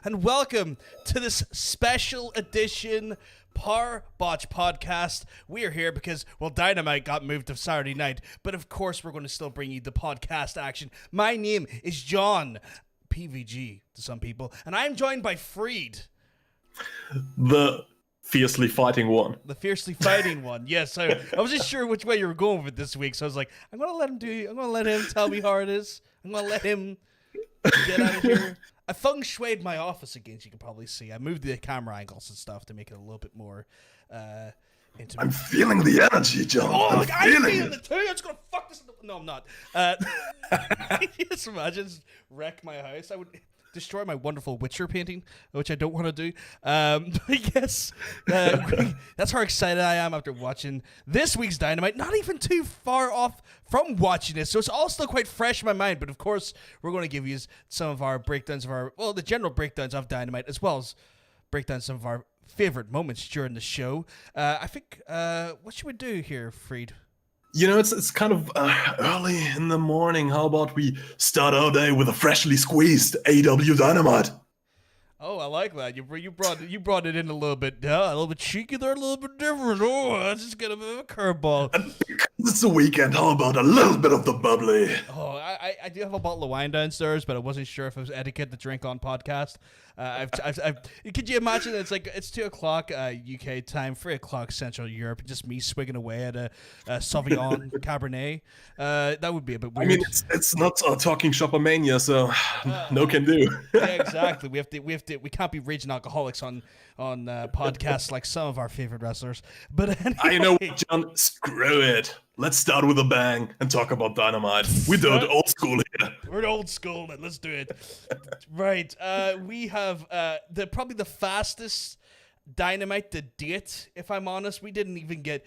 and welcome to this special edition Powerbotch Podcast. We are here because, well, Dynamite got moved to Saturday night, but of course we're going to still bring you the podcast action. My name is John, PVG to some people, and I'm joined by Freed. The fiercely fighting one. The fiercely fighting one. Yes, I wasn't sure which way you were going with this week, so I was like, I'm going to let him tell me how it is. I'm going to let him get out of here. I feng shuied my office again, as you can probably see. I moved the camera angles and stuff to make it a little bit more intimate. I'm feeling the energy, John. I'm feeling it. it too. I'm just going to fuck this. No, I'm not. Just imagine wreck my house. I would destroy my wonderful Witcher painting, which I don't want to do. But yes, that's how excited I am after watching this week's Dynamite. Not even too far off from watching it, so it's all still quite fresh in my mind. But of course, we're going to give you some of our breakdowns of the general breakdowns of Dynamite, as well as breakdowns some of our favorite moments during the show. I think, what should we do here, Freed? You know, it's kind of early in the morning. How about we start our day with a freshly squeezed AEW Dynamite? Oh, I like that. You brought it in a little bit cheeky there, a little bit different. Oh, that's just get a bit of a curveball. And because it's a weekend, how about a little bit of the bubbly? Oh, I do have a bottle of wine downstairs, but I wasn't sure if it was etiquette to drink on podcast. Could you imagine? It's 2:00 UK time, 3:00 Central Europe. Just me swigging away at a Sauvignon Cabernet. That would be a bit weird. I mean, it's not Talking Shopper Mania, so no can do. Yeah, exactly. We can't be raging alcoholics on podcasts like some of our favorite wrestlers. But anyway. I know, John. Screw it. Let's start with a bang and talk about Dynamite. We do it old school here. We're old school, then. Let's do it. Right. We have probably the fastest Dynamite to date. If I'm honest, we didn't even get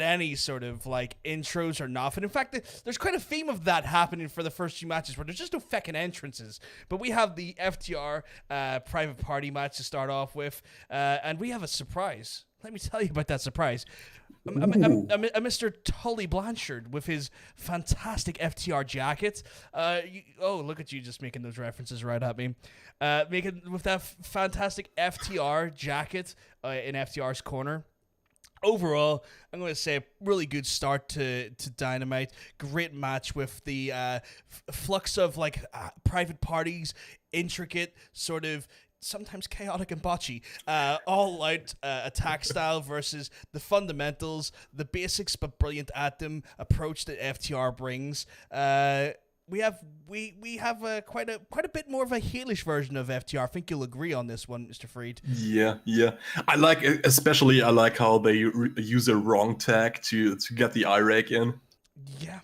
any sort of like intros or nothing. In fact, there's quite a theme of that happening for the first few matches where there's just no feckin' entrances. But we have the FTR private party match to start off with, and we have a surprise. Let me tell you about that surprise. Mr. Tully Blanchard with his fantastic FTR jacket. Look at you just making those references right at me. With that fantastic FTR jacket in FTR's corner. Overall, I'm going to say a really good start to Dynamite. Great match with the flux of private parties, intricate, sort of sometimes chaotic and botchy, all-out attack style versus the fundamentals, the basics but brilliant at them approach that FTR brings. We have quite a bit more of a heelish version of FTR. I think you'll agree on this one, Mr. Freed. Yeah. I like how they use a wrong tag to get the eye rake in. Yeah.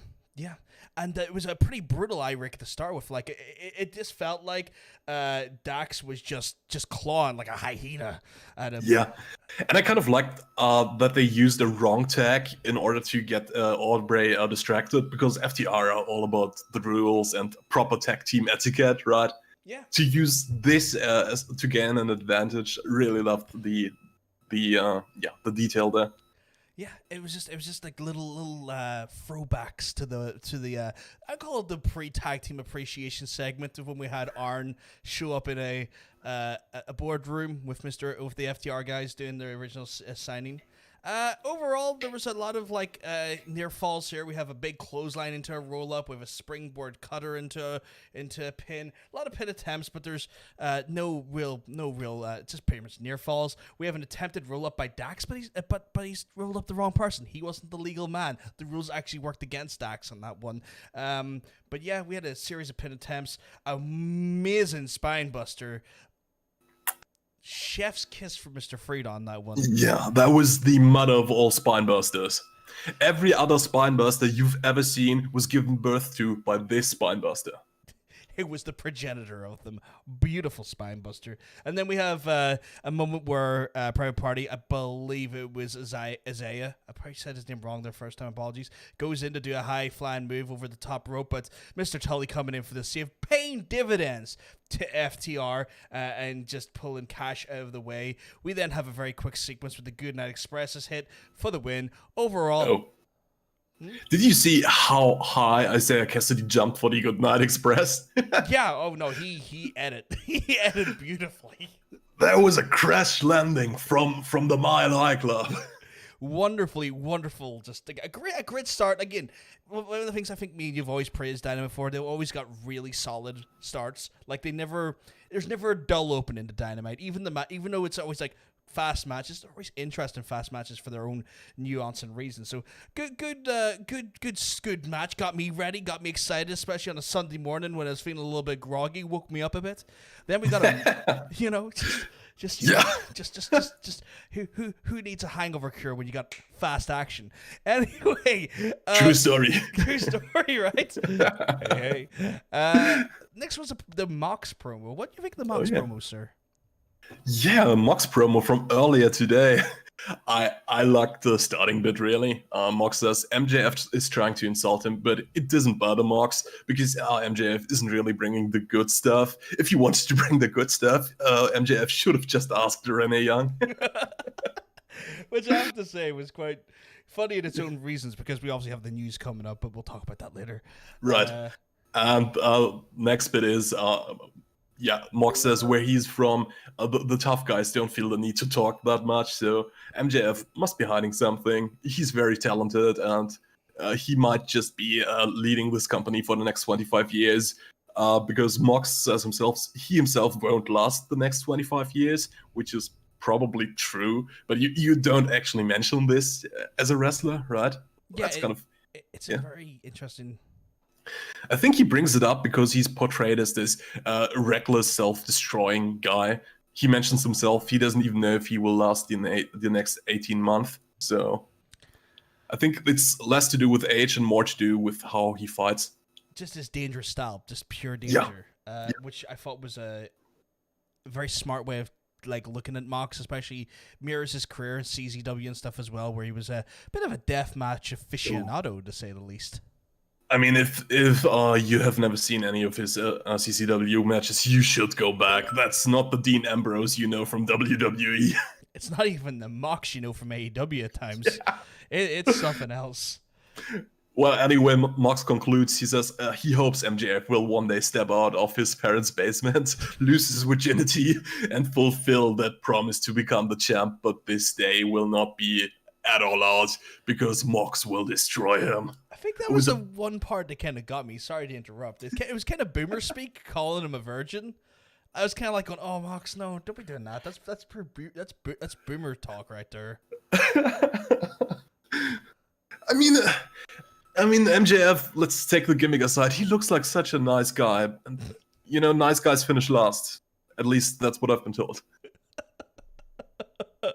And it was a pretty brutal eye rake to start with. Like it just felt like Dax was just clawing like a hyena at him. Yeah, and I kind of liked that they used the wrong tag in order to get Aubrey distracted, because FTR are all about the rules and proper tag team etiquette, right? Yeah. To use this to gain an advantage, really loved the detail there. Yeah, it was just like little throwbacks to the I call it the pre-tag team appreciation segment of when we had Arn show up in a boardroom with the FTR guys doing their original signing. Overall, there was a lot of near falls here. We have a big clothesline into a roll up. We have a springboard cutter into a pin. A lot of pin attempts, but there's no real just pretty much near falls. We have an attempted roll up by Dax, but he's rolled up the wrong person. He wasn't the legal man. The rules actually worked against Dax on that one. But yeah, we had a series of pin attempts. Amazing spine buster. Chef's kiss for Mr. Freed on that one. Yeah, that was the mother of all spinebusters. Every other spinebuster you've ever seen was given birth to by this spinebuster. It was the progenitor of them. Beautiful spine buster. And then we have a moment where Private Party, I believe it was Isaiah, I probably said his name wrong there first time, apologies, goes in to do a high flying move over the top rope, but Mr. Tully coming in for the save, paying dividends to FTR and just pulling cash out of the way. We then have a very quick sequence with the Goodnight Express is hit for the win. Overall... Did you see how high Isaiah Cassidy jumped for the Goodnight Express? Yeah. Oh no, he edited. He edited beautifully. That was a crash landing from the Mile High Club. Wonderfully wonderful, just a great start. Again, one of the things I think me and you've always praised Dynamite for, they've always got really solid starts. Like there's never a dull opening to Dynamite. Even though it's always like fast matches, they're always interesting fast matches for their own nuance and reason. So good match. Got me ready, got me excited, especially on a Sunday morning when I was feeling a little bit groggy. Woke me up a bit. Then we got just who needs a hangover cure when you got fast action? Anyway, True story. True story, right? Hey. Next was the Mox promo. What do you think of the Mox promo, sir? Yeah, Mox promo from earlier today. I like the starting bit, really. Mox says MJF is trying to insult him, but it doesn't bother Mox because MJF isn't really bringing the good stuff. If he wanted to bring the good stuff, MJF should have just asked Renee Young. Which I have to say was quite funny in its own reasons, because we obviously have the news coming up, but we'll talk about that later. Right. And next bit is... Mox says where he's from, the tough guys don't feel the need to talk that much, so MJF must be hiding something. He's very talented, and he might just be leading this company for the next 25 years, because Mox says he himself won't last the next 25 years, which is probably true, but you don't actually mention this as a wrestler, right? Yeah, That's a very interesting... I think he brings it up because he's portrayed as this reckless, self-destroying guy. He mentions himself. He doesn't even know if he will last the next 18 months. So I think it's less to do with age and more to do with how he fights. Just his dangerous style, just pure danger, which I thought was a very smart way of looking at Mox, especially mirrors his career in CZW and stuff as well, where he was a bit of a deathmatch aficionado, to say the least. I mean, if you have never seen any of his CCW matches, you should go back. That's not the Dean Ambrose you know from WWE. It's not even the Mox you know from AEW at times. Yeah. It's something else. Well, anyway, Mox concludes. He says he hopes MJF will one day step out of his parents' basement, lose his virginity, and fulfill that promise to become the champ. But this day will not be at all out because Mox will destroy him. I think that was the one part that kind of got me. Sorry to interrupt. It was kind of boomer speak, calling him a virgin. I was kind of like going, "Oh, Mox, no, don't be doing that. That's boomer talk right there." I mean, MJF. Let's take the gimmick aside. He looks like such a nice guy, and nice guys finish last. At least that's what I've been told. I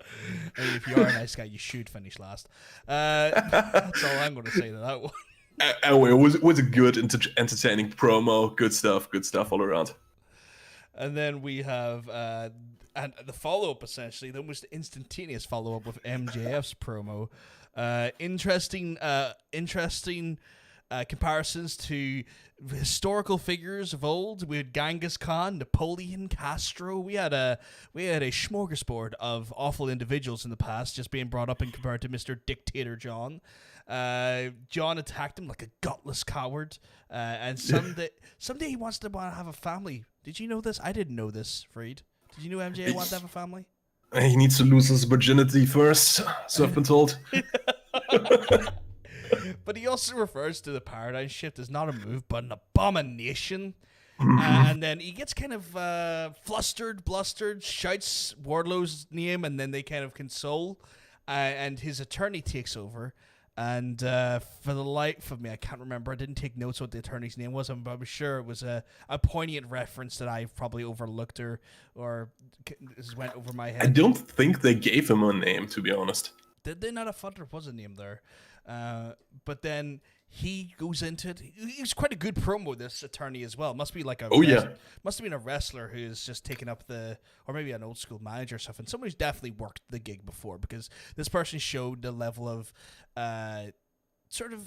mean, if you are a nice guy, you should finish last. That's all I'm going to say to that one. Anyway, it was a good, entertaining promo. Good stuff all around. And then we have and the follow-up, essentially, the almost instantaneous follow-up with MJF's promo. Interesting comparisons to historical figures of old. We had Genghis Khan, Napoleon, Castro. We had a smorgasbord of awful individuals in the past just being brought up and compared to Mr. Dictator John. John attacked him like a gutless coward, and someday he wants to have a family. Did you know this? I didn't know this, Freed. Did you know MJ wanted to have a family? He needs to lose his virginity first, so I've been told. But he also refers to the paradigm shift as not a move, but an abomination. And then he gets kind of flustered, blustered, shouts Wardlow's name, and then they kind of console. And his attorney takes over. And for the life of me, I can't remember. I didn't take notes what the attorney's name was, but I'm sure it was a poignant reference that I've probably overlooked or just went over my head. I don't think they gave him a name, to be honest. Did they not? I thought there was a name there. But then he goes into it. He's quite a good promo, this attorney, as well. Must be like must have been a wrestler who's just taken up or maybe an old school manager or something. Someone who's definitely worked the gig before, because this person showed the level of sort of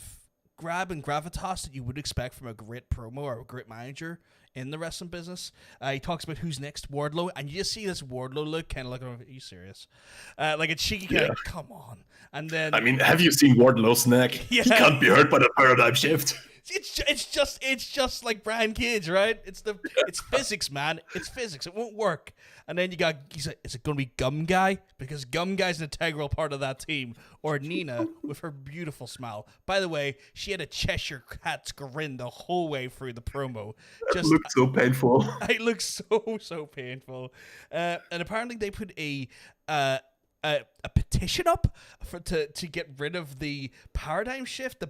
grab and gravitas that you would expect from a great promo or a great manager in the wrestling business. He talks about who's next, Wardlow, and you just see this Wardlow look, kind of looking, are you serious? Like a cheeky kind of, come on. And then, I mean, have you seen Wardlow's neck? Yeah. He can't be hurt by the paradigm shift. It's just like Brian Cage, right? It's physics, man. It's physics. It won't work. And then he's like, is it going to be Gum Guy? Because Gum Guy's an integral part of that team. Or Nina with her beautiful smile. By the way, she had a Cheshire Cat's grin the whole way through the promo. It looked so painful. It looks so painful. And apparently they put a petition up to get rid of the paradigm shift, the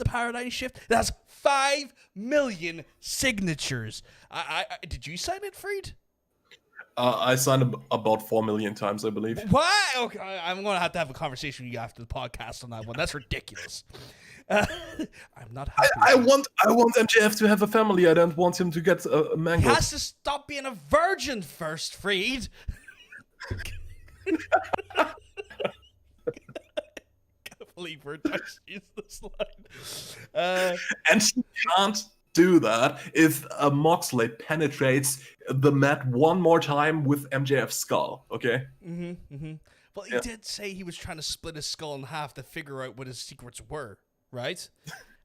paradigm shift. That's 5 million signatures. Did you sign it, Freed? I signed about 4 million times, I believe. What? Okay, I'm going to have a conversation with you after the podcast on that one. That's ridiculous. I'm not happy. I want MJF to have a family. I don't want him to get mangled. He has to stop being a virgin first, Freed. Can't believe we're touching this line. And she can't do that if Moxley penetrates the mat one more time with MJF's skull. Okay. Well, he did say he was trying to split his skull in half to figure out what his secrets were, right?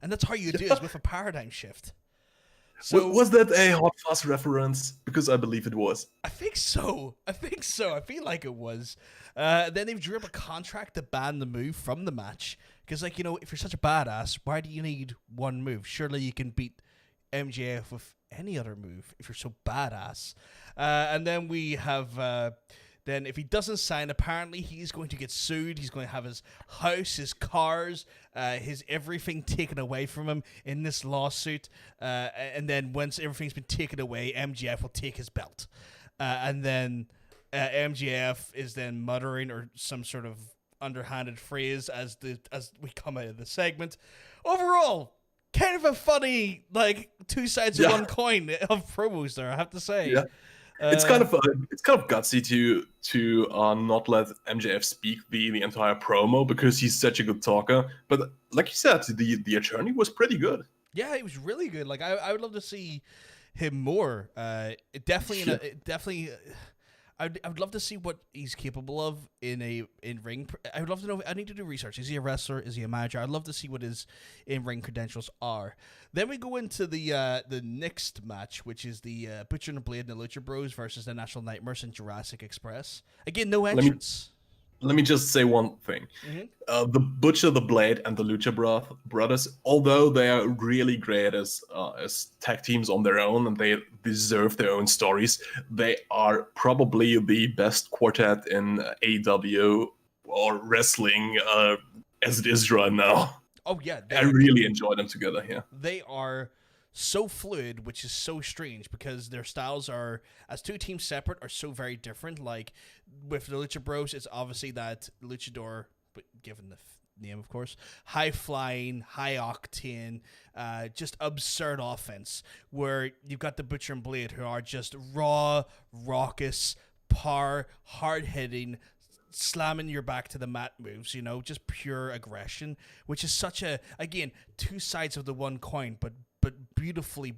And that's how you do it, is with a paradigm shift. So was that a Hot Fuzz reference? Because I believe it was. I think so. I feel like it was. Then they drew up a contract to ban the move from the match. Because, like, you know, if you're such a badass, why do you need one move? Surely you can beat MJF with any other move if you're so badass. And then we have... Then if he doesn't sign, apparently he's going to get sued. He's going to have his house, his cars, his everything taken away from him in this lawsuit. And then once everything's been taken away, MJF will take his belt. And then MJF is then muttering or some sort of underhanded phrase as we come out of the segment. Overall, kind of a funny, like, two sides of one coin of promos there, I have to say. Yeah. It's kind of gutsy to not let MJF speak the entire promo because he's such a good talker. But like you said, the attorney was pretty good. Yeah, he was really good. Like I would love to see him more. I would love to see what he's capable of in ring. I would love to know. I need to do research. Is he a wrestler? Is he a manager? I'd love to see what his in-ring credentials are. Then we go into the next match, which is the Butcher and the Blade and the Lucha Bros versus the National Nightmares and Jurassic Express. Again, no entrance. Let me just say one thing. The Butcher, the Blade, and the Lucha Brothers, although they are really great as tag teams on their own and they deserve their own stories, they are probably the best quartet in AEW or wrestling as it is right now. Oh, yeah. I really enjoy them together here. They are so fluid, which is so strange because their styles are, as two teams separate, are so very different. Like with the Lucha Bros, it's obviously that luchador, but given the name, of course, high flying, high octane, just absurd offense. Where you've got the Butcher and Blade, who are just raw, raucous, hard hitting, slamming your back to the mat moves, you know, just pure aggression, which is such a, again, two sides of the one coin, but beautifully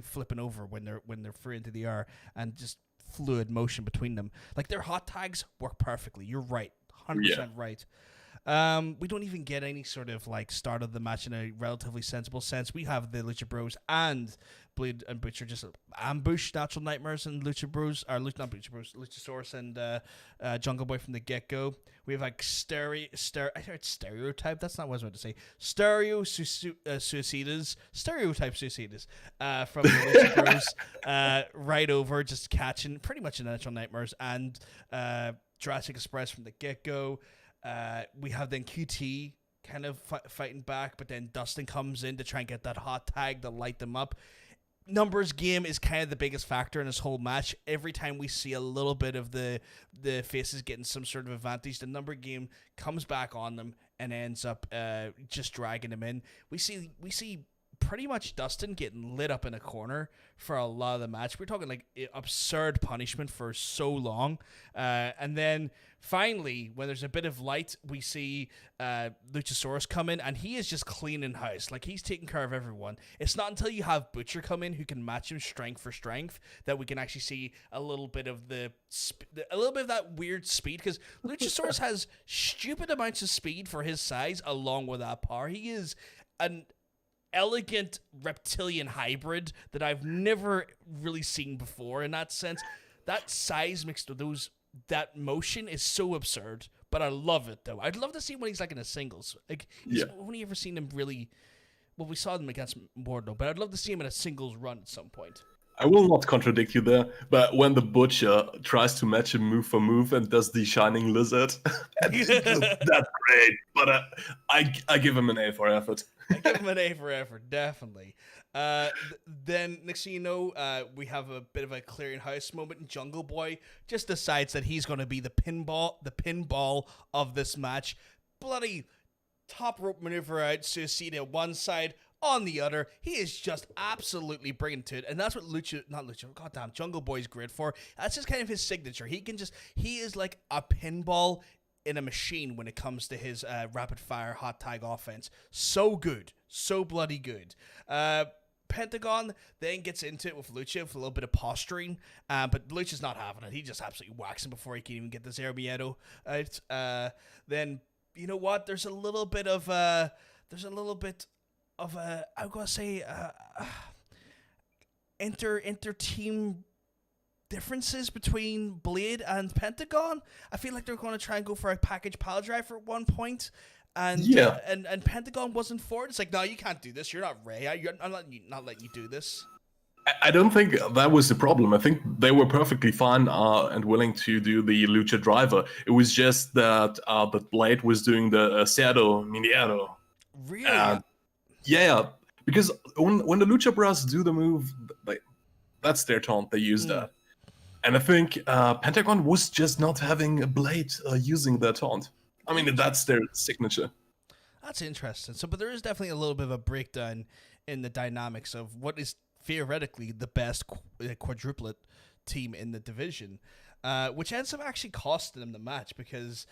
flipping over when they're free into the air, and just fluid motion between them. Like their hot tags work perfectly. You're right, 100% right. We don't even get any sort of like start of the match in a relatively sensible sense. We have the Lucha Bros and Blade and Butcher just ambush Natural Nightmares and Lucha Bros, or not Lucha Bros, Luchasaurus and Jungle Boy from the get-go. We have like stereotype. That's not what I was about to say. Stereotype suicidas from the Lucha Bros right over, just catching pretty much the Natural Nightmares and Jurassic Express from the get-go. We have then QT kind of fighting back, but then Dustin comes in to try and get that hot tag to light them up. Numbers game is kind of the biggest factor in this whole match. Every time we see a little bit of the faces getting some sort of advantage, the number game comes back on them and ends up just dragging them in. We see pretty much Dustin getting lit up in a corner for a lot of the match. We're talking like absurd punishment for so long. And then finally, when there's a bit of light, we see Luchasaurus come in, and he is just cleaning house. Like, he's taking care of everyone. It's not until you have Butcher come in who can match him strength for strength that we can actually see a little bit of that weird speed, because Luchasaurus has stupid amounts of speed for his size along with that power. He is an elegant reptilian hybrid that I've never really seen before in that sense. That size mixed with that motion is so absurd, but I love it though. I'd love to see when he's like in a singles. Like, I've only ever seen him really. Well, we saw them against Wardlow, but I'd love to see him in a singles run at some point. I will not contradict you there, but when the Butcher tries to match him move for move and does the Shining Lizard, that's great. But I give him an A for effort. I give him an A for effort, definitely. Then next thing you know, we have a bit of a clearing house moment, and Jungle Boy just decides that he's going to be the pinball of this match. Bloody top rope maneuver out, Suicida one side, on the other. He is just absolutely brilliant to it, and that's what Jungle Boy's great for. That's just kind of his signature. He is like a pinball in a machine when it comes to his rapid fire hot tag offense. So good, so bloody good. Pentagon then gets into it with Lucha with a little bit of posturing, but Lucha's not having it. He just absolutely whacks him before he can even get this Air Miedo out. Then you know what? There's a little bit of I'm gonna say inter-team differences between Blade and Pentagon. I feel like they're going to try and go for a package pile driver at one point, and and Pentagon wasn't for it. It's like, no, you can't do this. You're not Ray. I'm not letting you do this. I don't think that was the problem. I think they were perfectly fine and willing to do the Lucha driver. It was just that that Blade was doing the Cerdo Mineiro. Really? Yeah, because when the Lucha Bros do the move, that's their taunt. They use that. And I think Pentagon was just not having a Blade using their taunt. I mean, that's their signature. That's interesting. So, but there is definitely a little bit of a breakdown in the dynamics of what is theoretically the best quadruplet team in the division, which ends up actually costing them the match, because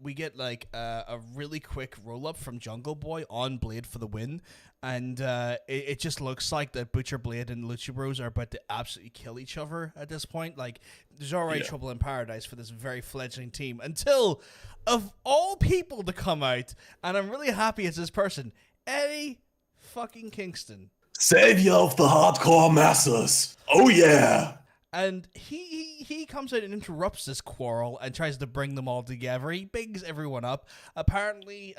we get like a really quick roll up from Jungle Boy on Blade for the win, and it just looks like that Butcher, Blade, and Lucha Bros are about to absolutely kill each other at this point. Like, there's already trouble in paradise for this very fledgling team until, of all people to come out, and I'm really happy it's this person, Eddie fucking Kingston. Savior of the hardcore masses. Oh yeah. And he comes out and interrupts this quarrel and tries to bring them all together. He bigs everyone up. Apparently,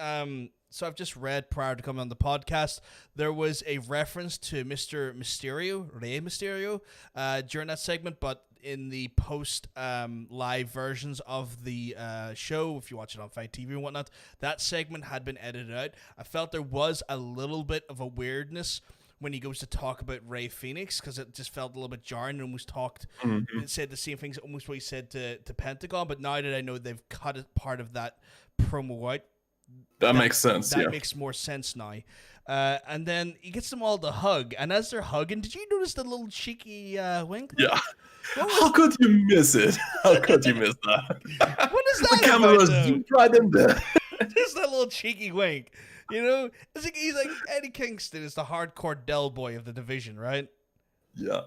so I've just read prior to coming on the podcast, there was a reference to Mr. Mysterio, Rey Mysterio, during that segment, but in the post live versions of the show, if you watch it on Fight TV and whatnot, that segment had been edited out. I felt there was a little bit of a weirdness when he goes to talk about Rey Fenix, because it just felt a little bit jarring, and almost said the same things almost what he said to Pentagon, but now that I know they've cut it, part of that promo out, that makes sense. That makes more sense now. And then he gets them all to hug, and as they're hugging, did you notice the little cheeky wink? Yeah. How could you miss it? How could you miss that? What is that? The camera's deep right in there. Just that little cheeky wink. You know, it's like he's like Eddie Kingston is the hardcore Del Boy of the division, right? Yeah,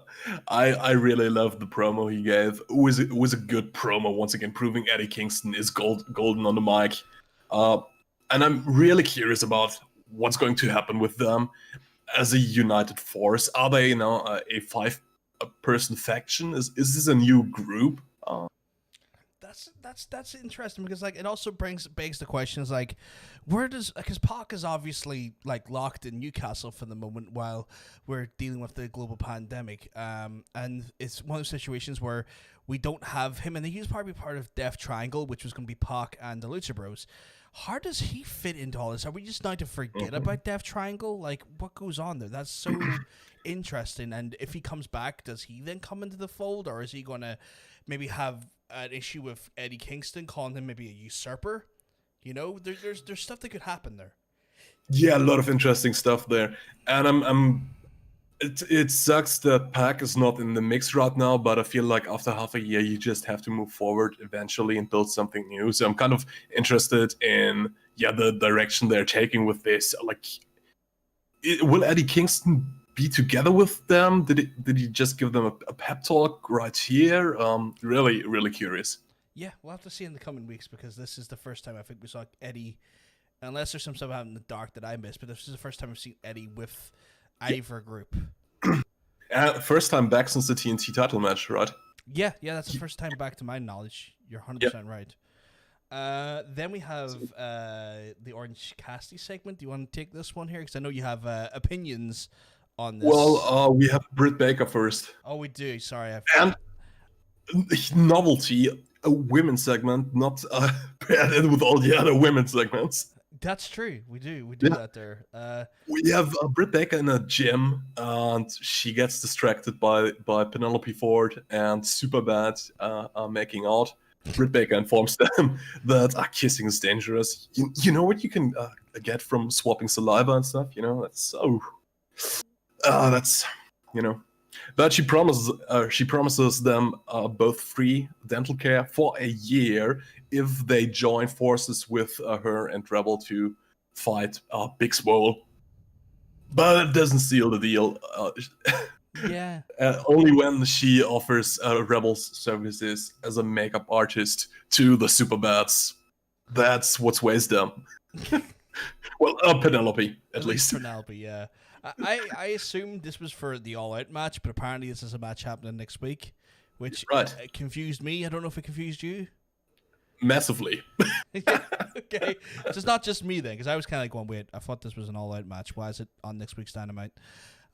I really love the promo he gave. It was a good promo, once again, proving Eddie Kingston is golden on the mic. And I'm really curious about what's going to happen with them as a united force. Are they, a 5-person faction? Is this a new group? That's interesting, because like it also begs the question is like, where does, because Pac is obviously like locked in Newcastle for the moment while we're dealing with the global pandemic, and it's one of those situations where we don't have him, and he's probably part of Death Triangle, which was going to be Pac and the Lucha Bros. How does he fit into all this? Are we just now to forget about Death Triangle? Like, what goes on there? That's so interesting. And if he comes back, does he then come into the fold, or is he going to maybe have an issue with Eddie Kingston calling him maybe a usurper? You know, there's stuff that could happen there. Yeah, a lot of interesting stuff there, and it sucks that Pac is not in the mix right now, but I feel like after half a year, you just have to move forward eventually and build something new. So I'm kind of interested in the direction they're taking with this. Like, will Eddie Kingston be together with them? Did he just give them a pep talk right here? Really, really curious. Yeah, we'll have to see in the coming weeks because this is the first time I think we saw Eddie, unless there's some stuff out in the dark that I missed, but this is the first time I've seen Eddie with either group. First time back since the TNT title match, right? Yeah, that's the first time back to my knowledge. You're 100% right. Then we have the Orange Cassidy segment. Do you want to take this one here? Because I know you have opinions on this. Well, we have Britt Baker first. Oh, we do. Sorry. And novelty, a women's segment, not paired in with all the other women's segments. That's true. We do that there. We have Britt Baker in a gym, and she gets distracted by Penelope Ford and Superbad are making out. Britt Baker informs them that kissing is dangerous. You know what you can get from swapping saliva and stuff? That's so... that's, But she promises them both free dental care for a year if they join forces with her and Rebel to fight Big Swole. But it doesn't seal the deal. Yeah. Only when she offers Rebel's services as a makeup artist to the Superbads. That's what sways them. Well, Penelope, at least. Penelope, yeah. I assumed this was for the All Out match, but apparently this is a match happening next week, which confused me. I don't know if it confused you. Massively. Yeah, okay. So it's not just me then, because I was kind of like going, wait, I thought this was an All Out match. Why is it on next week's Dynamite?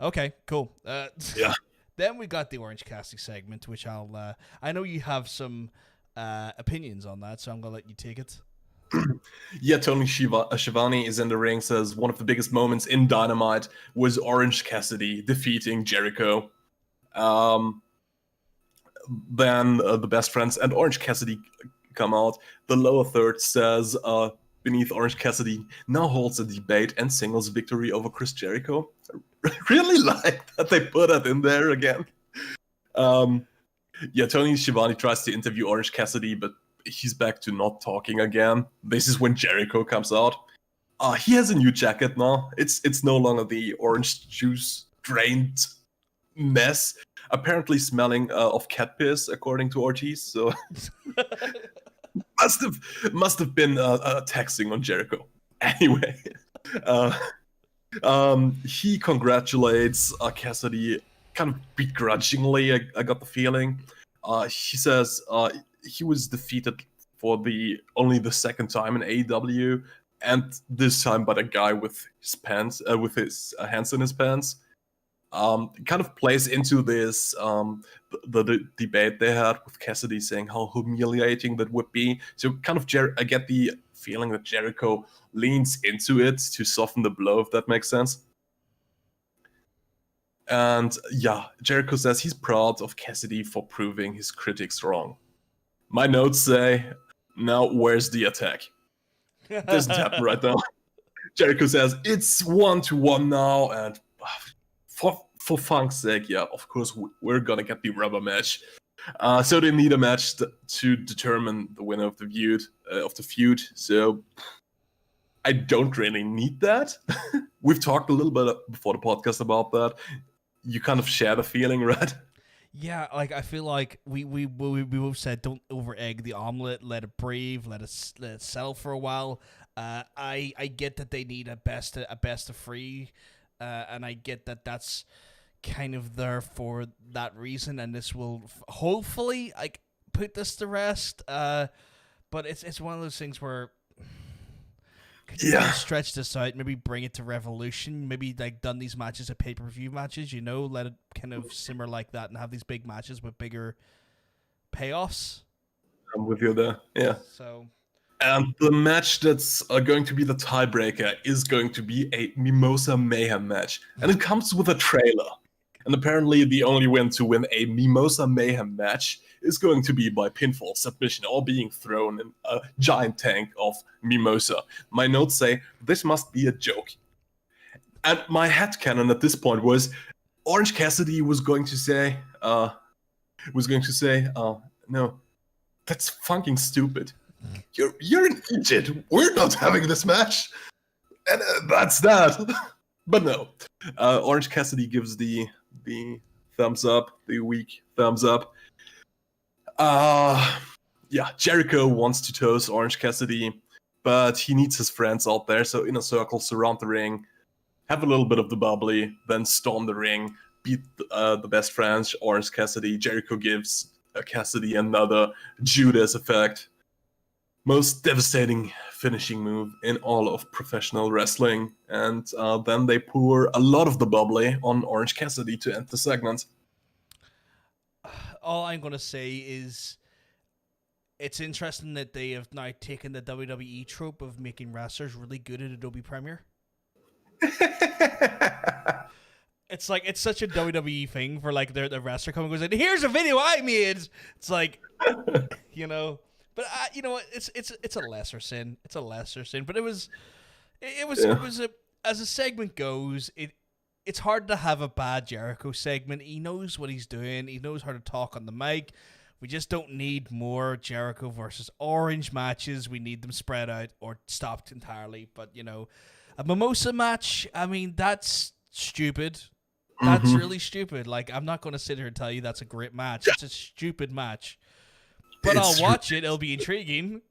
Okay, cool. Yeah. Then we got the Orange Cassidy segment, which I know you have some opinions on that, so I'm going to let you take it. Yeah, Tony Schiavone is in the ring, says one of the biggest moments in Dynamite was Orange Cassidy defeating Jericho. Then the Best Friends and Orange Cassidy come out. The lower third says beneath Orange Cassidy now holds a debate and singles victory over Chris Jericho. I really like that they put that in there again. Tony Schiavone tries to interview Orange Cassidy, but he's back to not talking again. This is when Jericho comes out. He has a new jacket now. It's no longer the orange juice drained mess, apparently smelling of cat piss, according to Ortiz. So must have been taxing on Jericho. Anyway, he congratulates Cassidy kind of begrudgingly. I got the feeling. He says he was defeated for only the second time in AEW, and this time by a guy with his pants, with his hands in his pants. Kind of plays into this the debate they had with Cassidy saying how humiliating that would be. So kind of I get the feeling that Jericho leans into it to soften the blow, if that makes sense. And Jericho says he's proud of Cassidy for proving his critics wrong. My notes say, now where's the attack? It doesn't happen right now. Jericho says it's 1-1 now, and for funk's sake, of course we're gonna get the rubber match. So they need a match to determine the winner of the feud. So I don't really need that. We've talked a little bit before the podcast about that. You kind of share the feeling, right? Yeah, like I feel like we both said don't over egg the omelet, let it breathe, let it settle for a while. I get that they need a best of three, and I get that that's kind of there for that reason, and this will hopefully like put this to rest. But it's one of those things where could you stretch this out, maybe bring it to Revolution, maybe like done these matches as pay-per-view matches, let it kind of simmer like that and have these big matches with bigger payoffs. I'm with you there, yeah. So, and the match that's going to be the tiebreaker is going to be a Mimosa Mayhem match, and it comes with a trailer. And apparently the only way to win a Mimosa Mayhem match is going to be by pinfall, submission, or being thrown in a giant tank of Mimosa. My notes say, this must be a joke. And my headcanon at this point was Orange Cassidy was going to say, no, that's fucking stupid. You're an idiot. We're not having this match. And that's that. But no. Orange Cassidy gives the thumbs up, the weak thumbs up. Jericho wants to toast Orange Cassidy, but he needs his friends out there, so in a circle, surround the ring, have a little bit of the bubbly, then storm the ring, beat the best friends, Orange Cassidy. Jericho gives Cassidy another Judas effect. Most devastating finishing move in all of professional wrestling. And then they pour a lot of the bubbly on Orange Cassidy to end the segment. All I'm going to say is it's interesting that they have now taken the WWE trope of making wrestlers really good at Adobe Premiere. It's like, it's such a WWE thing for like the wrestler coming and goes like, here's a video I made. It's like, you know, but you know what? It's a lesser sin. It's a lesser sin, but it was as a segment goes, it's hard to have a bad Jericho segment. He knows what he's doing. He knows how to talk on the mic. We just don't need more Jericho versus Orange matches. We need them spread out or stopped entirely. But, you know, a Mimosa match, I mean, that's stupid. That's really stupid. Like, I'm not going to sit here and tell you that's a great match. It's a stupid match. But I'll watch it. It'll be intriguing.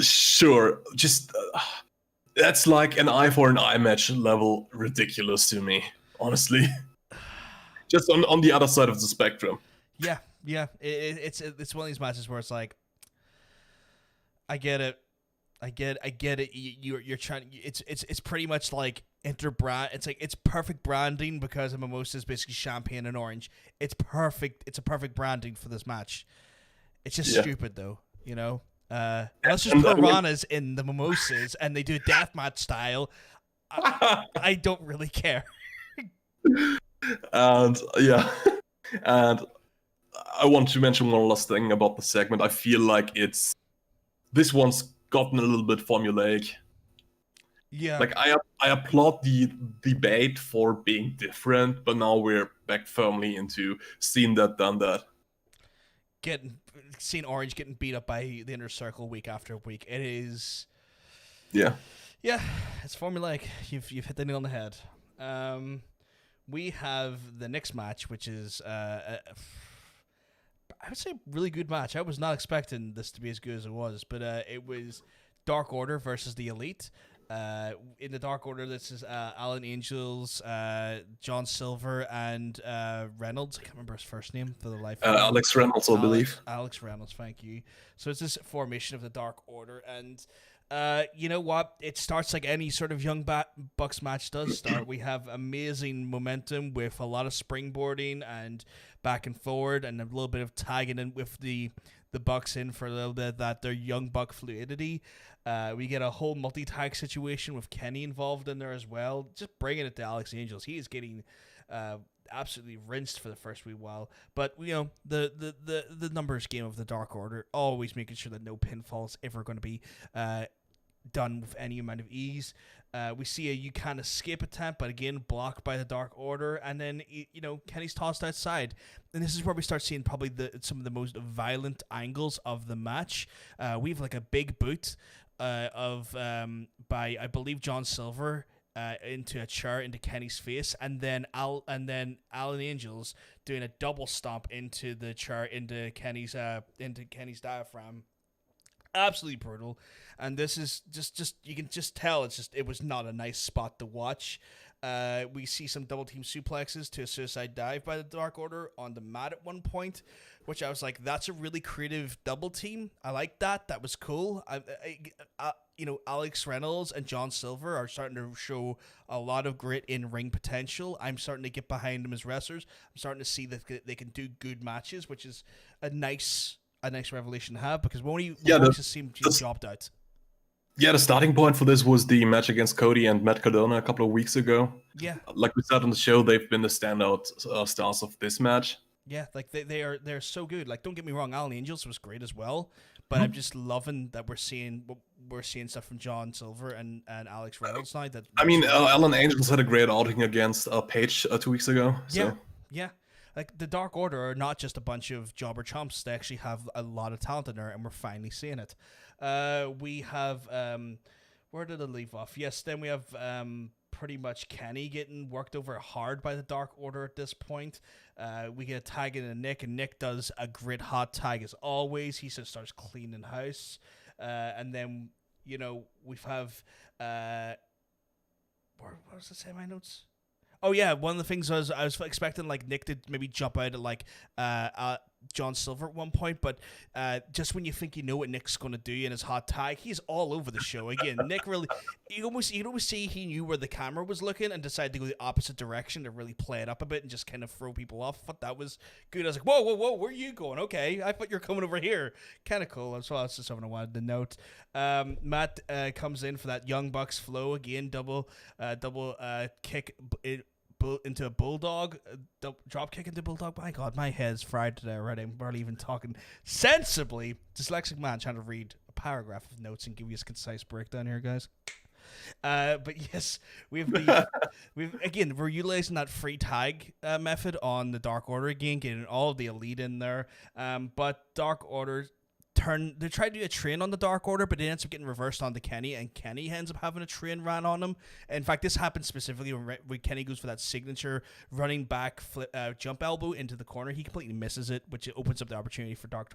Sure. Just, that's like an eye for an eye match level ridiculous to me, honestly. Just on the other side of the spectrum. Yeah. It's one of these matches where it's like, I get it. You're trying. It's pretty much like interbrand. It's like it's perfect branding because a mimosa is basically champagne and orange. It's perfect. It's a perfect branding for this match. It's just stupid though, you know. Let's just put piranhas in the mimosas and they do deathmatch style. I don't really care. And I want to mention one last thing about the segment. I feel like this one's gotten a little bit formulaic. Yeah. Like I applaud the debate for being different, but now we're back firmly into seen that, done that. Seeing Orange getting beat up by the Inner Circle week after week. It is. Yeah. Yeah, it's formulaic. You've hit the nail on the head. We have the next match, which is I would say a really good match. I was not expecting this to be as good as it was, but it was Dark Order versus the Elite. In the Dark Order, this is Alan Angels, John Silver, and Reynolds. I can't remember his first name for the life of me. Alex Reynolds, I believe. Alex Reynolds, thank you. So it's this formation of the Dark Order, and you know what? It starts like any sort of Young Bucks match does start. We have amazing momentum with a lot of springboarding and back and forward, and a little bit of tagging in with the Bucks in for a little bit of that their Young Buck fluidity. We get a whole multi-tag situation with Kenny involved in there as well. Just bringing it to Alex Angels. He is getting absolutely rinsed for the first wee while. But, you know, the numbers game of the Dark Order, always making sure that no pinfall is ever going to be done with any amount of ease. We see a you can't escape attempt, but again, blocked by the Dark Order. And then, you know, Kenny's tossed outside. And this is where we start seeing probably some of the most violent angles of the match. We have like a big boot by I believe John Silver into a chair into Kenny's face, and then Alan Angels doing a double stomp into the chair into Kenny's diaphragm. Absolutely brutal. And this is just you can just tell it was not a nice spot to watch. We see some double team suplexes to a suicide dive by the Dark Order on the mat at one point, which I was like, that's a really creative double team. I like that. That was cool. You know, Alex Reynolds and John Silver are starting to show a lot of grit in ring potential. I'm starting to get behind them as wrestlers. I'm starting to see that they can do good matches, which is a nice revelation to have, because when just seemed jobbed out. Yeah, the starting point for this was the match against Cody and Matt Cardona a couple of weeks ago. Yeah. Like we said on the show, they've been the standout stars of this match. Yeah, like they're so good. Like, don't get me wrong, Alan Angels was great as well, but I'm just loving that we're seeing stuff from John Silver and Alex Reynolds now. That I mean, Alan Angels had a great outing against Page 2 weeks ago. So. Yeah. Like, the Dark Order are not just a bunch of jobber chumps. They actually have a lot of talent in there, and we're finally seeing it. We have, where did it leave off? Yes, then we have pretty much Kenny getting worked over hard by the Dark Order at this point. We get a tag into Nick, and Nick does a grid hot tag as always. He just starts cleaning house. And then, we have, what was I saying in my notes? Oh yeah, one of the things was I was expecting like Nick to maybe jump out at like John Silver at one point, but just when you think you know what Nick's going to do in his hot tag, he's all over the show again. Nick really, you'd almost see he knew where the camera was looking and decided to go the opposite direction to really play it up a bit and just kind of throw people off. I thought that was good. I was like, whoa, where are you going? Okay, I thought you were coming over here. Kind of cool. So that's just something I wanted to note. Matt comes in for that Young Bucks flow again, double kick into a bulldog, drop kick into bulldog. My God, my head's fried today already. I'm barely even talking sensibly. Dyslexic man trying to read a paragraph of notes and give you a concise breakdown here, guys. But yes, we're utilizing that free tag method on the Dark Order again, getting all of the elite in there. But Dark Order they tried to do a train on the Dark Order, but it ends up getting reversed onto Kenny, and Kenny ends up having a train ran on him. In fact, this happens specifically when Kenny goes for that signature running back jump elbow into the corner. He completely misses it, which opens up the opportunity for Dark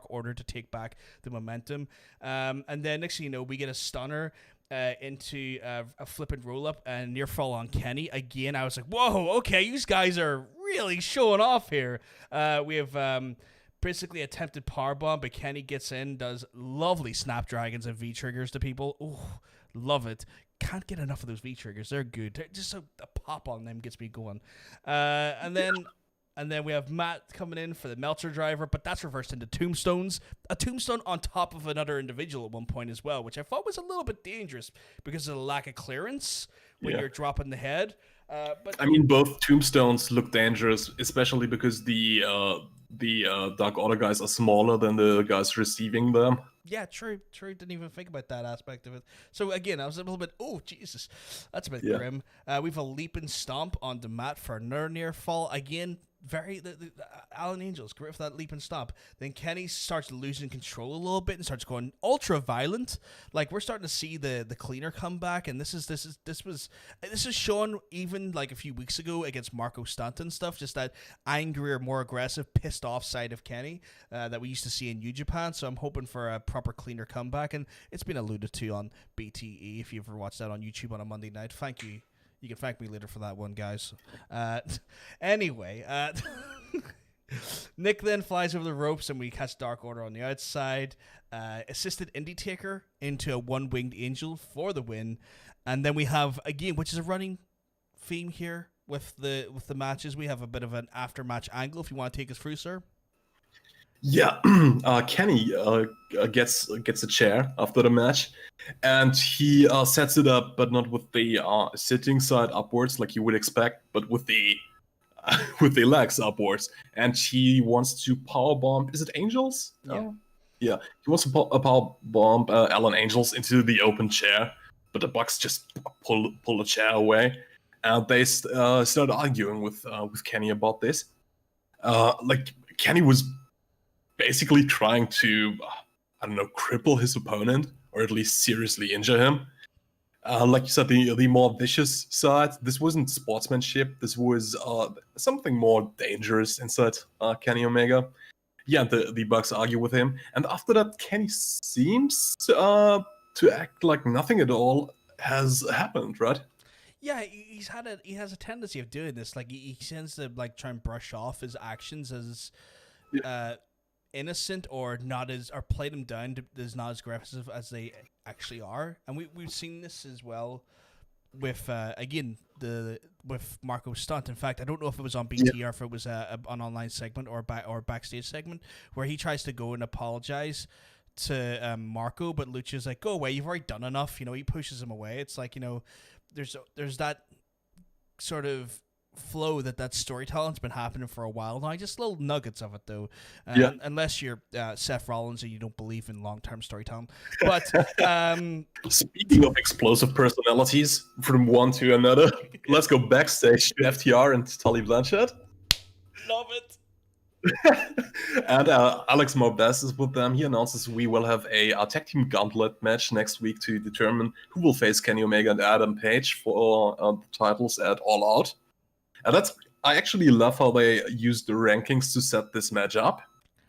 Order to take back the momentum. And then next thing you know, we get a stunner into a flipping roll up and near fall on Kenny. Again, I was like, whoa, okay, you guys are really showing off here. We have basically attempted powerbomb, but Kenny gets in, does lovely snapdragons and V-triggers to people. Oh, love it. Can't get enough of those V-triggers. They're good. They're just a pop on them gets me going. And then we have Matt coming in for the Meltzer driver, but that's reversed into tombstones. A tombstone on top of another individual at one point as well, which I thought was a little bit dangerous because of the lack of clearance when you're dropping the head. But I mean, both tombstones look dangerous, especially because the Dark Order guys are smaller than the guys receiving them. Yeah, true. Didn't even think about that aspect of it. So again, I was a little bit, oh, Jesus, that's a bit grim. We have a leap and stomp onto Matt for another near fall. Again, the Alan Angels, great for that leap and stomp. Then Kenny starts losing control a little bit and starts going ultra violent. Like, we're starting to see the cleaner come back, and this was shown even like a few weeks ago against Marco Stunt and stuff. Just that angrier, more aggressive, pissed off side of Kenny that we used to see in New Japan. So I'm hoping for a proper cleaner comeback, and it's been alluded to on BTE. If you ever watched that on YouTube on a Monday night, thank you. You can thank me later for that one, guys. Anyway, Nick then flies over the ropes, and we catch Dark Order on the outside. Assisted Indie Taker into a one-winged angel for the win. And then we have, again, which is a running theme here with the matches, we have a bit of an after-match angle, if you want to take us through, sir. Yeah, Kenny gets a chair after the match, and he sets it up, but not with the sitting side upwards like you would expect, but with the legs upwards. And he wants to powerbomb. Is it Angels? Yeah. Yeah. He wants to powerbomb Alan Angels into the open chair, but the Bucks just pull the chair away, and they start arguing with Kenny about this. Like, Kenny was basically trying to, cripple his opponent, or at least seriously injure him. Like you said, the more vicious side, this wasn't sportsmanship, this was something more dangerous inside Kenny Omega. Yeah, the Bucks argue with him, and after that, Kenny seems to act like nothing at all has happened, right? Yeah, he has a tendency of doing this. Like, he tends to like try and brush off his actions as innocent or play them down as not as aggressive as they actually are. And we've seen this as well with with Marco Stunt. In fact, I don't know if it was on BT or if it was an online segment or backstage segment where he tries to go and apologize to Marco, but Lucha's like, go away, you've already done enough. He pushes him away. It's like, there's that sort of flow that storytelling's been happening for a while now. Just little nuggets of it, though. Unless you're Seth Rollins and you don't believe in long-term storytelling. But speaking of explosive personalities from one to another, let's go backstage to FTR and Tully Blanchard. Love it. And Alex Morbes is with them. He announces we will have a tag team gauntlet match next week to determine who will face Kenny Omega and Adam Page for the titles at All Out. And I actually love how they use the rankings to set this match up,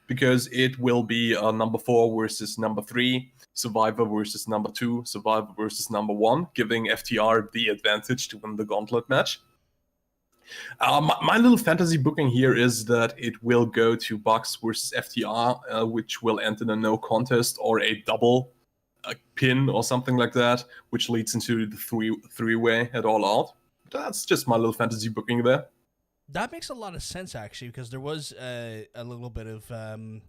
because it will be number 4 versus number 3, Survivor versus number 2, Survivor versus number 1, giving FTR the advantage to win the gauntlet match. My little fantasy booking here is that it will go to Bucks versus FTR, which will end in a no contest or a double pin or something like that, which leads into the three-way at All Out. That's just my little fantasy booking there. That makes a lot of sense, actually, because there was a little bit of the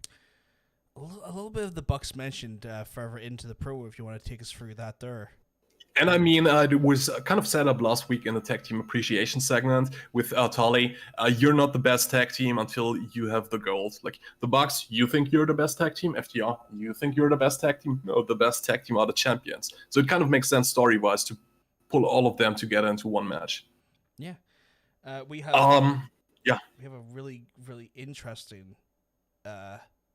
Bucks mentioned further into the pro. If you want to take us through that there. And I mean, it was kind of set up last week in the tag team appreciation segment with Tully. You're not the best tag team until you have the gold. Like the Bucks, you think you're the best tag team. FTR, you think you're the best tag team. No, the best tag team are the champions. So it kind of makes sense story-wise to pull all of them together into one match. Yeah, we have we have a really, really interesting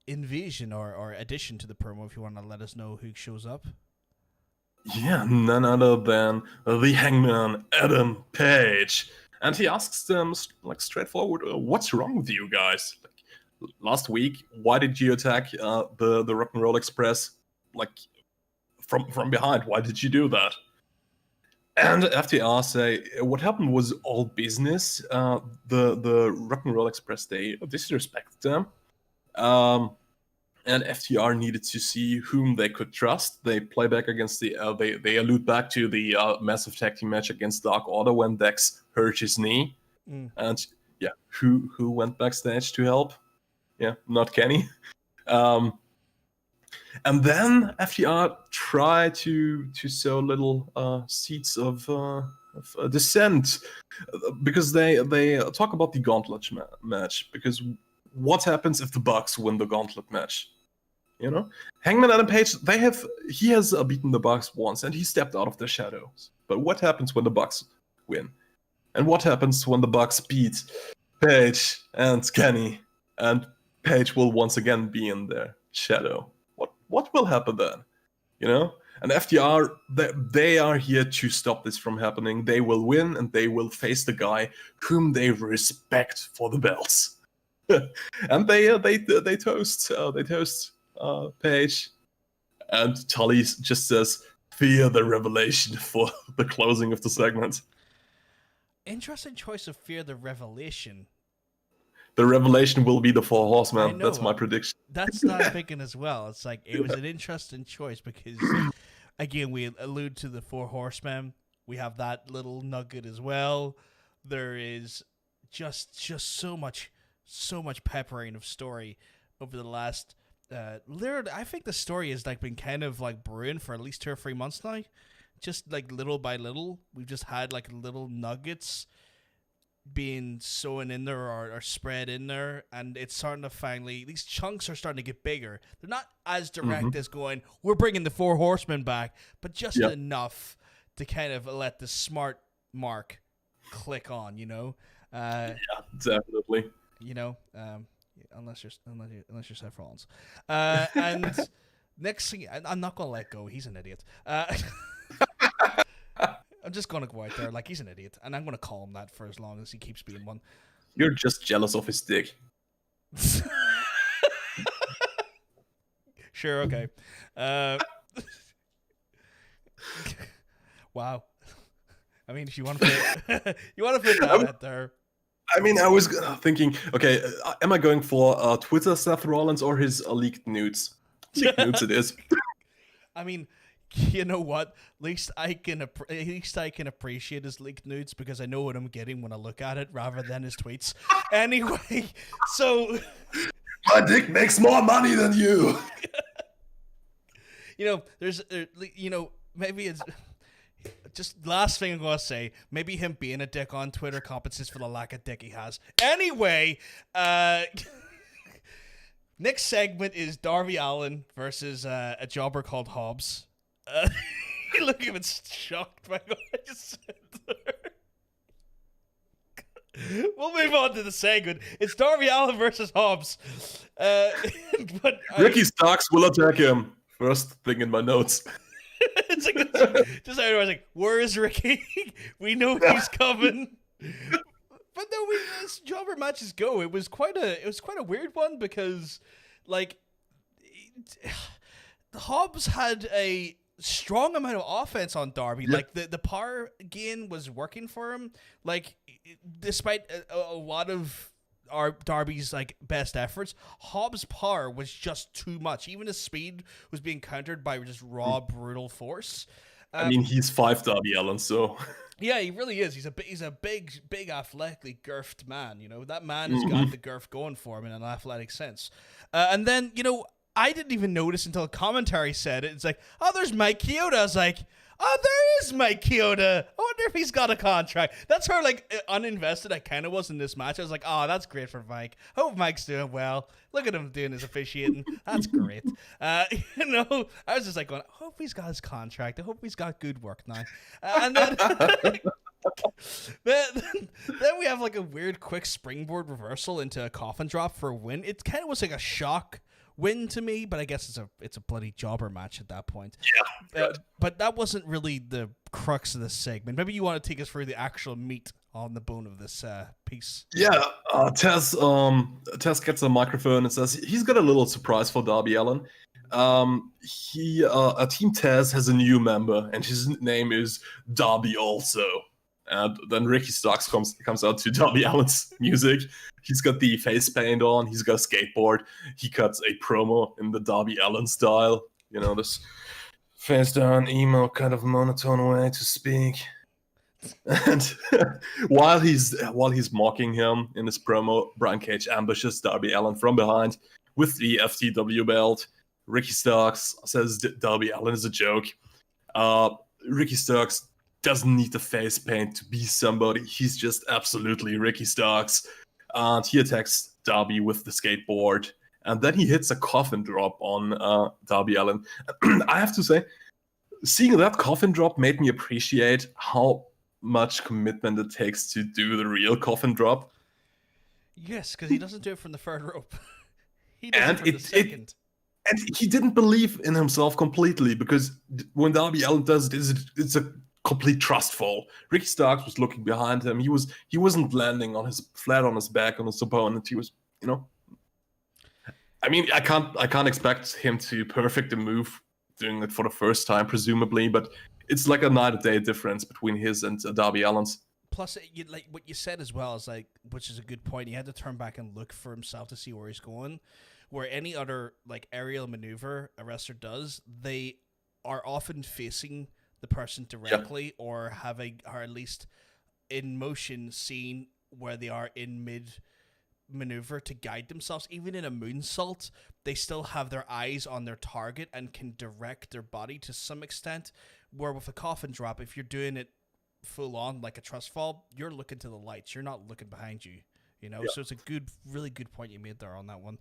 invasion or addition to the promo. If you want to let us know who shows up. Yeah, none other than the Hangman, Adam Page. And he asks them, like, straightforward, what's wrong with you guys? Like, last week, why did you attack the Rock and Roll Express, like, from behind? Why did you do that? And FTR say, what happened was all business. The Rock and Roll Express, they disrespected them. And FTR needed to see whom they could trust. They play back against they allude back to the massive tag team match against Dark Order when Dex hurt his knee. And yeah, who went backstage to help? Yeah, not Kenny. And then FTR tried to sow little seeds of dissent, because they talk about the gauntlet match. Because what happens if the Bucks win the gauntlet match? You know, Hangman Adam Page, he has beaten the Bucks once, and he stepped out of the shadows. But what happens when the Bucks win? And what happens when the Bucks beat Page and Kenny? And Page will once again be in their shadow. What will happen then? You know? And FTR, they are here to stop this from happening. They will win, and they will face the guy whom they respect for the belts. And they toast Page, and Tully just says, "Fear the revelation" for the closing of the segment. Interesting choice of Fear the Revelation. The revelation will be the 4 Horsemen. That's my prediction. That's not thinking as well. It's like it was an interesting choice because, again, we allude to the 4 Horsemen. We have that little nugget as well. There is just so much peppering of story over the last. Literally, I think the story has like been kind of like brewing for at least 2 or 3 months now. Just like little by little, we've just had like little nuggets being sewn in there or spread in there, and it's starting to finally. These chunks are starting to get bigger. They're not as direct as going, "We're bringing the 4 Horsemen back," but just enough to kind of let the smart mark click on. You know. Yeah, definitely. You know. Unless you're Seth Rollins, and next thing I'm not gonna let go. He's an idiot. I'm just gonna go out there like he's an idiot, and I'm gonna call him that for as long as he keeps being one. You're just jealous of his dick. Sure, okay. Wow. I mean, if you want to put that out there. I mean, I was thinking, okay, am I going for Twitter Seth Rollins or his leaked nudes? Leaked nudes it is. I mean, you know what? At least I can appreciate his leaked nudes because I know what I'm getting when I look at it rather than his tweets. Anyway, so my dick makes more money than you. You know, there's, you know, maybe it's Just last thing I'm gonna say, maybe him being a dick on Twitter compensates for the lack of dick he has. Anyway, next segment is Darby Allin versus a jobber called Hobbs. You look even shocked by what I just said there. We'll move on to the segment. It's Darby Allin versus Hobbs. But Ricky Starks will attack him. First thing in my notes. It's like just everyone's like, "Where is Ricky? We know he's coming." But no, as jobber matches go, it was quite a weird one because, like, Hobbs had a strong amount of offense on Darby. Like the power gain was working for him. Like, despite a lot of Darby's like best efforts, Hobbs' power was just too much. Even his speed was being countered by just raw, brutal force. I mean, he's 5 Darby Allin, so yeah, he really is. He's a big, athletically girthed man. You know, that man has got the girth going for him in an athletic sense. And then, you know, I didn't even notice until commentary said it. It's like, oh, there's Mike Chioda. I was like, oh, there is Mike Chioda. I wonder if he's got a contract. That's how, like, uninvested I kind of was in this match. I was like, oh, that's great for Mike. Hope Mike's doing well. Look at him doing his officiating. That's great. You know, I was just like going, I hope he's got his contract. I hope he's got good work now. And then, then we have, like, a weird quick springboard reversal into a coffin drop for a win. It kind of was like a shock win to me, but I guess it's a bloody jobber match at that point. Yeah. But that wasn't really the crux of this segment. Maybe you want to take us through the actual meat on the bone of this piece. Yeah, Taz gets a microphone and says he's got a little surprise for Darby Allin. Team Taz has a new member, and his name is Darby also. And then Ricky Starks comes out to Darby Allin's music. He's got the face paint on. He's got a skateboard. He cuts a promo in the Darby Allin style. You know, this face down, emo kind of monotone way to speak. And while he's mocking him in this promo, Brian Cage ambushes Darby Allin from behind with the FTW belt. Ricky Starks says Darby Allin is a joke. Ricky Starks doesn't need the face paint to be somebody. He's just absolutely Ricky Starks. And he attacks Darby with the skateboard. And then he hits a coffin drop on Darby Allin. I have to say, seeing that coffin drop made me appreciate how much commitment it takes to do the real coffin drop. Yes, because he doesn't do it from the third rope. He does it from the second. And he didn't believe in himself completely, because when Darby Allin does it, it's a complete trust fall. Ricky Starks was looking behind him. He wasn't landing flat on his back on his opponent. He was, you know. I mean, I can't expect him to perfect the move doing it for the first time, presumably, but it's like a night and day difference between his and Darby Allin's. Plus, like what you said as well is like, which is a good point. He had to turn back and look for himself to see where he's going. Where any other like aerial maneuver a wrestler does, they are often facing the person directly, or at least in motion, seeing where they are in mid maneuver to guide themselves. Even in a moonsault, they still have their eyes on their target and can direct their body to some extent. Where with a coffin drop, if you're doing it full on like a trust fall, you're looking to the lights. You're not looking behind you. You know, so it's a really good point you made there on that one.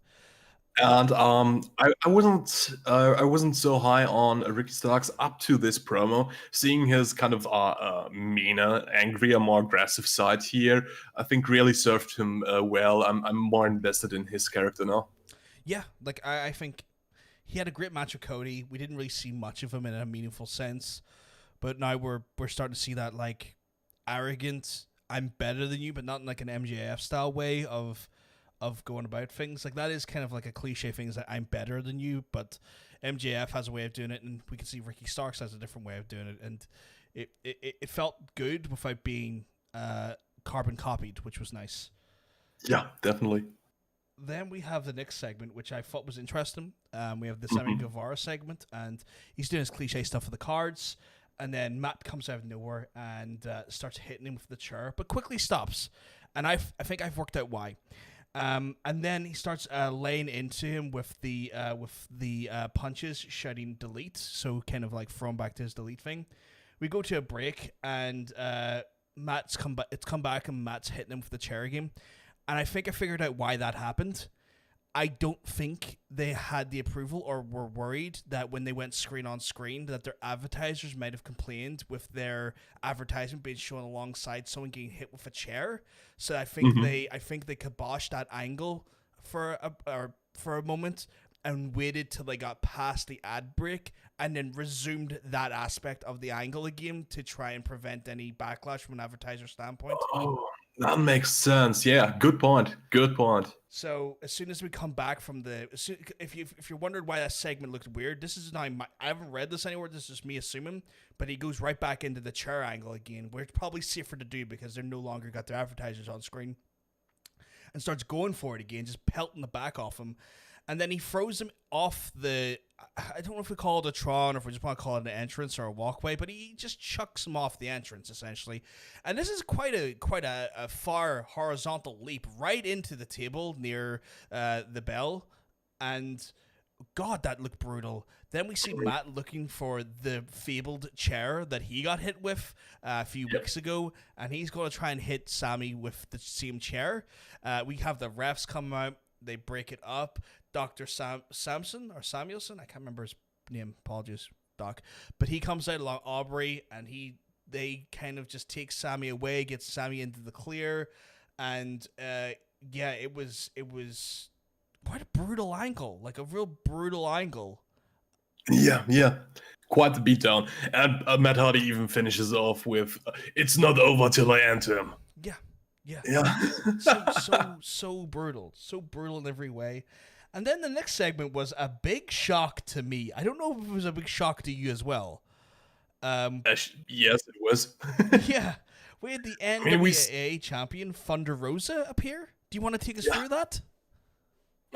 And I wasn't so high on Ricky Starks up to this promo. Seeing his kind of meaner, angrier, more aggressive side here, I think really served him well. I'm more invested in his character now. Yeah, like I think he had a great match with Cody. We didn't really see much of him in a meaningful sense, but now we're starting to see that like arrogant, I'm better than you, but not in like an MJF style way of going about things. Like that is kind of like a cliche thing, is that I'm better than you, but MJF has a way of doing it, and we can see Ricky Starks has a different way of doing it, and it felt good without being carbon copied, which was nice. Yeah, definitely. Then we have the next segment, which I thought was interesting. We have the Sammy Guevara segment, and he's doing his cliche stuff for the cards, and then Matt comes out of nowhere and starts hitting him with the chair, but quickly stops, and I think I've worked out why. And then he starts laying into him with the punches, shouting delete, so kind of like thrown back to his delete thing. we go to a break, and Matt's come back. It's come back, and Matt's hitting him with the chair again. And I think I figured out why that happened. I don't think they had the approval or were worried that when they went screen on screen that their advertisers might have complained with their advertisement being shown alongside someone getting hit with a chair. So I think they kiboshed that angle for a moment and waited till they got past the ad break and then resumed that aspect of the angle again to try and prevent any backlash from an advertiser standpoint. Oh, that makes sense. Yeah, good point. Good point. So as soon as we come back from if you're wondering why that segment looked weird, this is now I haven't read this anywhere. This is just me assuming, but he goes right back into the chair angle again, where it's probably safer to do because they're no longer got their advertisers on screen, and starts going for it again, just pelting the back off him, and then he throws him off the. I don't know if we call it a Tron or if we just want to call it an entrance or a walkway, but he just chucks him off the entrance essentially. And this is quite a far horizontal leap right into the table near the bell. And God, that looked brutal. Then we see Matt looking for the fabled chair that he got hit with a few weeks ago, and he's going to try and hit Sammy with the same chair. We have the refs come out. They break it up. Dr. Samuelson, I can't remember his name, apologies, Doc. But he comes out along Aubrey, and they kind of just take Sammy away, gets Sammy into the clear, and it was quite a brutal angle, like a real brutal angle. Yeah. Quite the beatdown. And Matt Hardy even finishes off with, "It's not over till I enter him." Yeah. So brutal in every way. And then the next segment was a big shock to me. I don't know if it was a big shock to you as well. Yes, it was. Yeah, we had the NWA champion Thunder Rosa appear. Do you want to take us through that?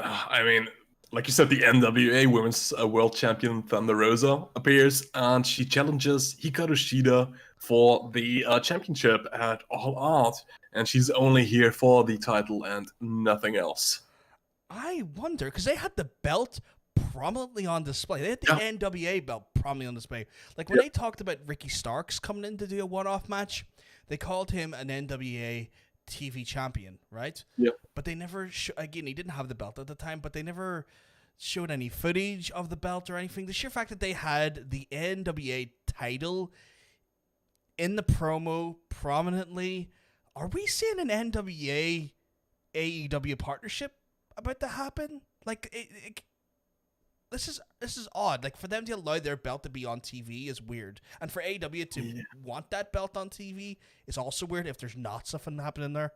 I mean, like you said, the NWA Women's World Champion Thunder Rosa appears, and she challenges Hikaru Shida for the championship at All Out, and she's only here for the title and nothing else. I wonder, because they had the belt prominently on display. They had the NWA belt prominently on display. Like, when they talked about Ricky Starks coming in to do a one-off match, they called him an NWA TV champion, right? Yep. But they never, again, he didn't have the belt at the time, but they never showed any footage of the belt or anything. The sheer fact that they had the NWA title in the promo prominently, are we seeing an NWA AEW partnership about to happen? Like, this is odd. Like, for them to allow their belt to be on TV is weird, and for AEW to want that belt on TV is also weird. If there's not something happening there,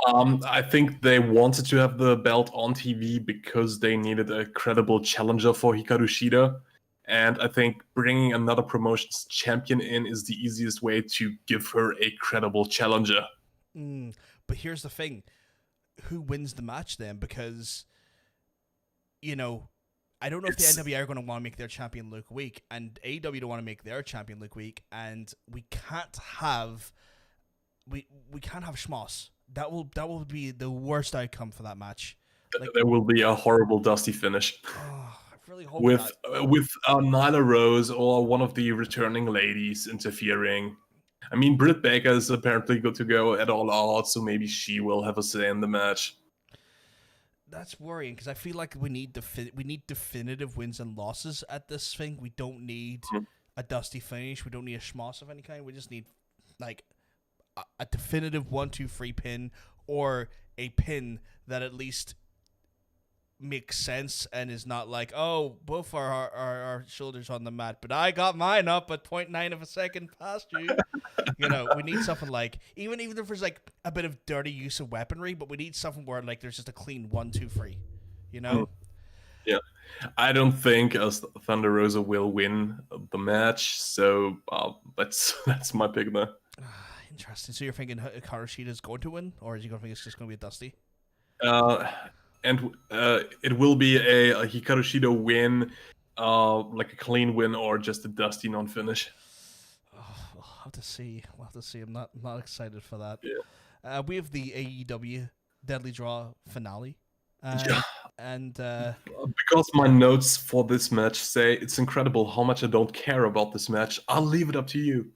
I think they wanted to have the belt on TV because they needed a credible challenger for Hikaru Shida, and I think bringing another promotion's champion in is the easiest way to give her a credible challenger. But here's the thing. Who wins the match then? Because, I don't know if the NWA are going to want to make their champion look weak, and AEW don't want to make their champion look weak, and we can't have Schmoss. That will be the worst outcome for that match. Like, there will be a horrible Dusty finish. I really hope with Nyla Rose or one of the returning ladies interfering. I mean, Britt Baker is apparently good to go at All Out, so maybe she will have a say in the match. That's worrying because I feel like we need definitive wins and losses at this thing. We don't need a Dusty finish. We don't need a schmoss of any kind. We just need like a definitive 1-2-3 pin, or a pin that at least makes sense and is not like, oh, both our shoulders on the mat, but I got mine up at 0.9 of a second past you. We need something like, even if there's like a bit of dirty use of weaponry, but we need something where like there's just a clean 1-2-3. Yeah, I don't think Thunder Rosa will win the match, so that's my pick there. Interesting. So you're thinking Hikaru Shida is going to win, or is he going to think it's just going to be a Dusty? And it will be a Hikaru Shida win, like a clean win, or just a Dusty non-finish. We'll have to see. I'm not excited for that. Yeah. We have the AEW Deadly Draw finale. And Because my notes for this match say it's incredible how much I don't care about this match, I'll leave it up to you.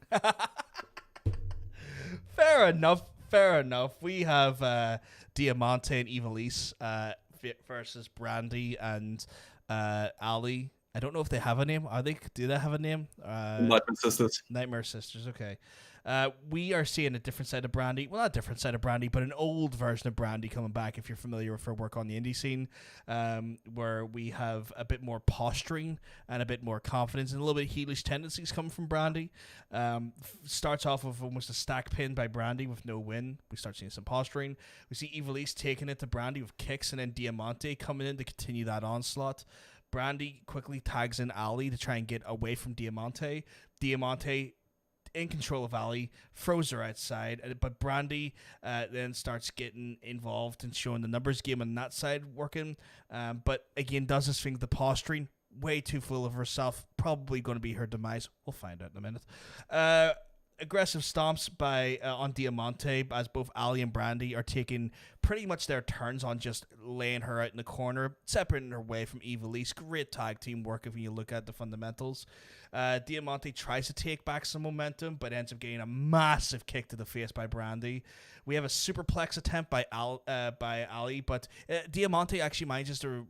fair enough. Fair enough. We have Diamante and Ivelisse versus Brandy and Ali. I don't know if they have a name. Do they have a name? Nightmare Sisters. Nightmare Sisters. Okay. We are seeing a different side of Brandy. Well, not a different side of Brandy, but an old version of Brandy coming back. If you're familiar with her work on the indie scene, where we have a bit more posturing and a bit more confidence and a little bit of heelish tendencies coming from Brandy. Starts off with almost a stack pin by Brandy with no win. We start seeing some posturing. We see Ivelisse taking it to Brandy with kicks, and then Diamante coming in to continue that onslaught. Brandy quickly tags in Ali to try and get away from Diamante. Diamante, in control of Ali, throws her outside, but Brandy then starts getting involved and showing the numbers game on that side working. But again, does this thing, the posturing, way too full of herself, probably going to be her demise. We'll find out in a minute. Aggressive stomps by on Diamante as both Ali and Brandy are taking pretty much their turns on just laying her out in the corner, separating her away from Ivelisse. Great tag team work if you look at the fundamentals. Diamante tries to take back some momentum, but ends up getting a massive kick to the face by Brandy. We have a superplex attempt by Ali, but Diamante actually manages to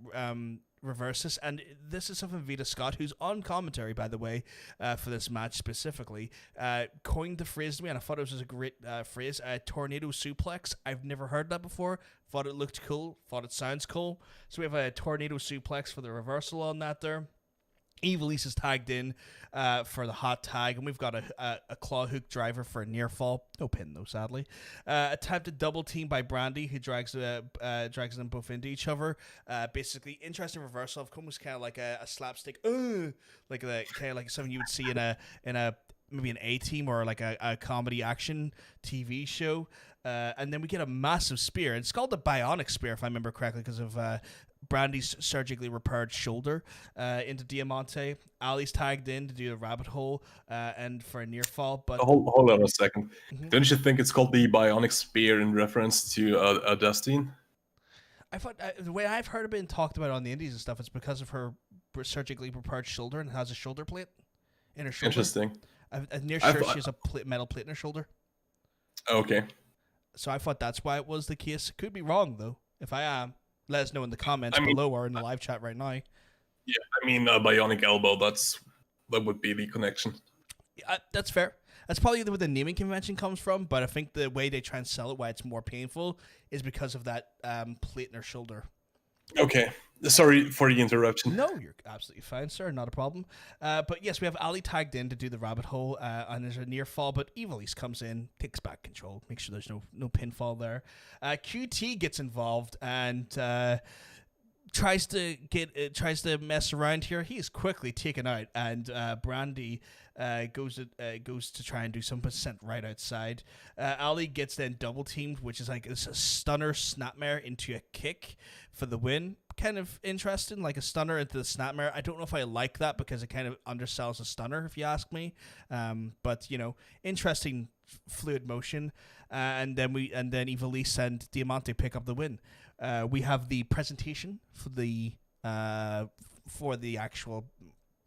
reverse this, and this is something Vita Scott, who's on commentary by the way for this match specifically, coined the phrase to me, and I thought it was a great phrase, tornado suplex. I've never heard that before, thought it looked cool, thought it sounds cool, so we have a tornado suplex for the reversal on that there. Ivelisse is tagged in for the hot tag, and we've got a claw hook driver for a near fall. No pin though, sadly. Attempted double team by Brandy, who drags them both into each other. Basically, interesting reversal of almost kind of like a slapstick, like something you would see in a maybe an A-team or like a comedy action TV show. And then we get a massive spear. It's called the Bionic Spear, if I remember correctly, because of Brandy's surgically repaired shoulder into Diamante. Ali's tagged in to do the rabbit hole and for a near fall. But hold on a second. Mm-hmm. Don't you think it's called the Bionic Spear in reference to Dustin? I thought the way I've heard it being talked about on the indies and stuff, it's because of her surgically repaired shoulder and has a shoulder plate in her shoulder. Interesting. I'm near sure she has a metal plate in her shoulder. Okay. So I thought that's why it was the case. Could be wrong though. If I am, let us know in the comments below or in the live chat right now. Yeah, I mean, bionic elbow. That would be the connection. Yeah, that's fair. That's probably where the naming convention comes from. But I think the way they try and sell it, why it's more painful, is because of that plate in her shoulder. Okay. Sorry for the interruption. No, you're absolutely fine, sir. Not a problem. But yes, we have Ali tagged in to do the rabbit hole, and there's a near fall, but Ivelisse comes in, takes back control, makes sure there's no pinfall there. QT gets involved and tries to mess around here. He is quickly taken out, and Brandy goes to try and do something sent right outside. Ali gets then double teamed, which is like a stunner snapmare into a kick for the win. Kind of interesting, like a stunner into the snapmare. I don't know if I like that because it kind of undersells a stunner, if you ask me. But interesting fluid motion. And then Ivelisse and Diamante pick up the win. We have the presentation for the actual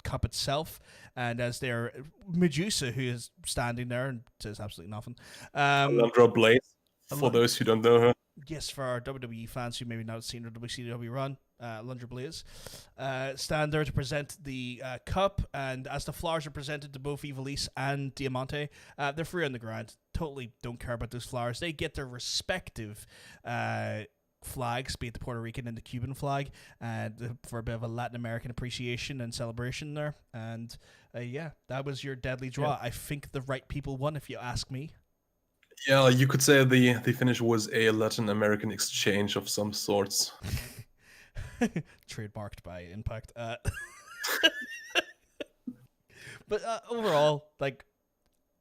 cup itself, and as their Medusa, who is standing there and says absolutely nothing. Alundra Blaze, for those who don't know her. Yes, for our WWE fans who maybe not seen her WCW run, Alundra Blaze, stand there to present the cup, and as the flowers are presented to both Ivelisse and Diamante, they're free on the ground. Totally don't care about those flowers. They get their respective flags, be it the Puerto Rican and the Cuban flag, and for a bit of a Latin American appreciation and celebration there. And that was your deadly draw. Yeah. I think the right people won, if you ask me. Yeah, you could say the finish was a Latin American exchange of some sorts. Trademarked by Impact. But overall, like,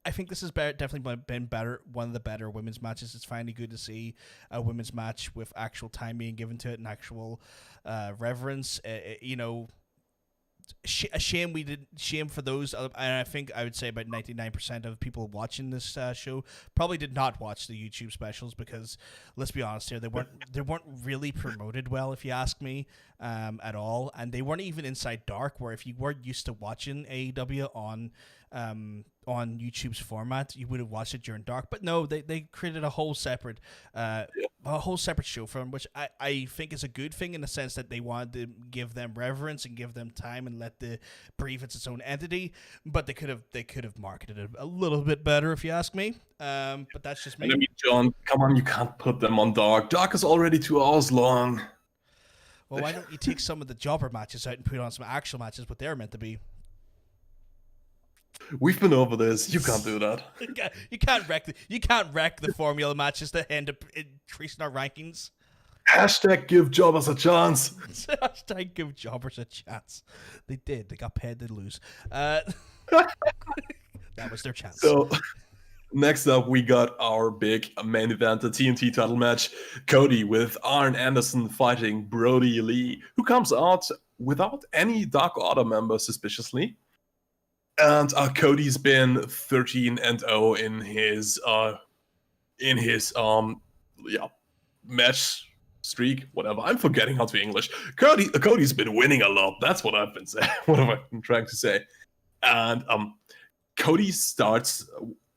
I think this has definitely been better. One of the better women's matches. It's finally good to see a women's match with actual time being given to it and actual reverence. a shame for those, and I think I would say about 99% of people watching this show probably did not watch the YouTube specials, because let's be honest here, they weren't really promoted well, if you ask me, at all, and they weren't even inside dark, where if you weren't used to watching AEW on YouTube's format, you would have watched it during dark. But no, they created a whole separate show for them, which I think is a good thing, in the sense that they wanted to give them reverence and give them time and let the breathe its own entity. But they could have marketed it a little bit better, if you ask me. But that's just me. And I mean, John, come on, you can't put them on dark. Dark is already 2 hours long. Well, why don't you take some of the jobber matches out and put on some actual matches, what they're meant to be? We've been over this. You can't do that. You can't wreck the formula matches that end up increasing our rankings. Hashtag give jobbers a chance. Hashtag give jobbers a chance. They did. They got paid to lose. That was their chance. So next up, we got our big main event, the TNT title match. Cody with Arn Anderson fighting Brody Lee, who comes out without any Dark Order members, suspiciously. And Cody's been 13-0 in his match streak, whatever. I'm forgetting how to English. Cody's been winning a lot. That's what I've been saying. What have I been trying to say? And Cody starts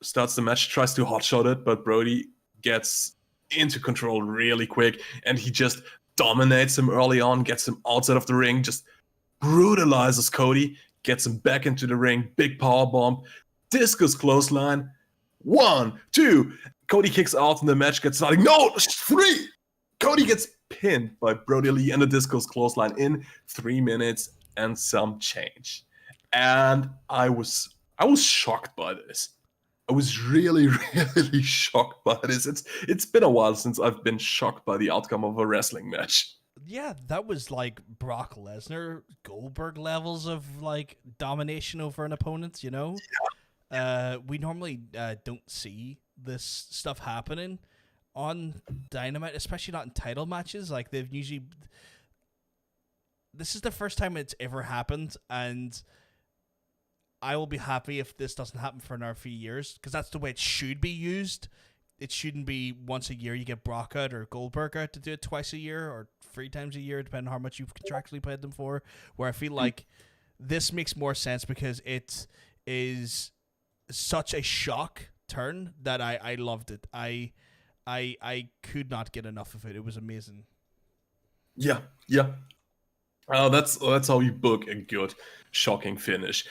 the match, tries to hotshot it, but Brody gets into control really quick, and he just dominates him early on, gets him outside of the ring, just brutalizes Cody, gets him back into the ring, big power bomb, discus clothesline, 1, 2. Cody kicks out and the match gets started. No, 3. Cody gets pinned by Brody Lee and the discus clothesline in 3 minutes and some change. And I was shocked by this. I was really, really shocked by this. It's been a while since I've been shocked by the outcome of a wrestling match. Yeah, that was like Brock Lesnar, Goldberg levels of like domination over an opponent, you know? Yeah. We normally don't see this stuff happening on Dynamite, especially not in title matches. Like, they've usually... This is the first time it's ever happened, and I will be happy if this doesn't happen for another few years, because that's the way it should be used. It shouldn't be once a year you get Brock out or Goldberg out to do it twice a year or 3 times a year, depending on how much you've contractually paid them for, where I feel like this makes more sense because it is such a shock turn that I loved it. I could not get enough of it. It was amazing. Yeah. That's how you book a good, shocking finish.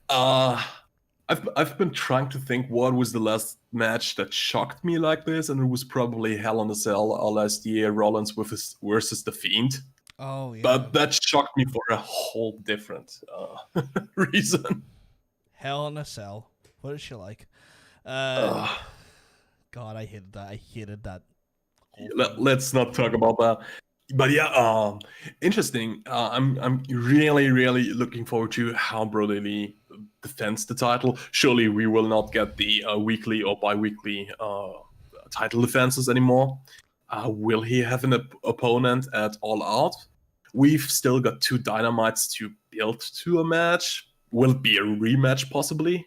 I've been trying to think what was the last match that shocked me like this, and it was probably Hell in a Cell last year, Rollins versus The Fiend. Oh, yeah. But that shocked me for a whole different reason. Hell in a Cell. What is she like? God, I hated that. Let's not talk about that. But yeah, interesting. I'm really, really looking forward to how Brody Lee defends the title. Surely we will not get the weekly or bi-weekly title defenses anymore. Will he have an opponent at All Out? We've still got 2 Dynamites to build to a match. Will it be a rematch possibly?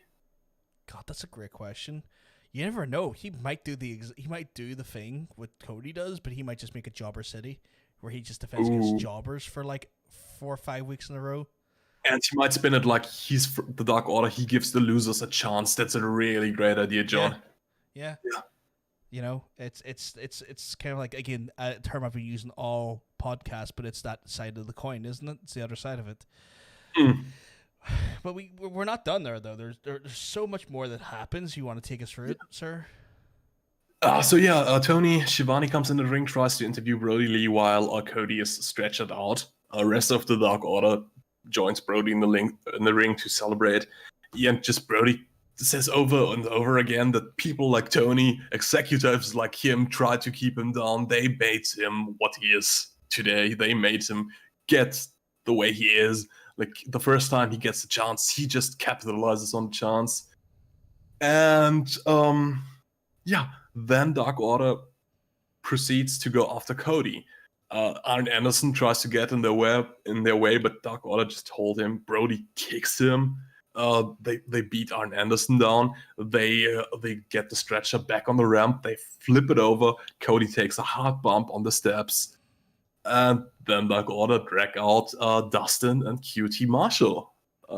God, that's a great question. You never know. He might do the thing what Cody does, but he might just make a Jobber City where he just defends against jobbers for like 4 or 5 weeks in a row. And he might spin it like he's the Dark Order. He gives the losers a chance. That's a really great idea, John. Yeah. You know, it's kind of like, again, a term I've been using all podcasts, but it's that side of the coin, isn't it? It's the other side of it. But we're not done there, though. There's so much more that happens. You want to take us through it, sir? Tony Schiavone comes in the ring, tries to interview Brody Lee while Cody is stretched out. Rest of the Dark Order joins Brody in the ring to celebrate. And just Brody says over and over again that people like Tony, executives like him, try to keep him down. They made him what he is today. They made him get the way he is. Like, the first time he gets a chance, he just capitalizes on the chance. And then Dark Order proceeds to go after Cody. Arn Anderson tries to get in their way, but Dark Order just told him. Brody kicks him. They beat Arn Anderson down. They get the stretcher back on the ramp. They flip it over. Cody takes a hard bump on the steps, and then Dark Order drag out Dustin and QT Marshall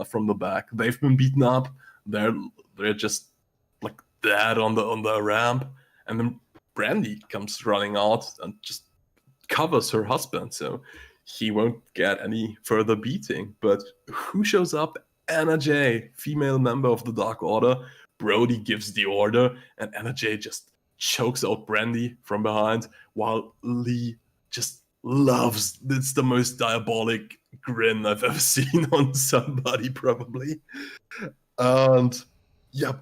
from the back. They've been beaten up. They're just like dead on the ramp, and then Brandy comes running out and just covers her husband, so he won't get any further beating. But who shows up? Anna Jay, female member of the Dark Order. Brody gives the order, and Anna Jay just chokes out Brandy from behind, while Lee just loves. It's the most diabolic grin I've ever seen on somebody, probably. And yeah,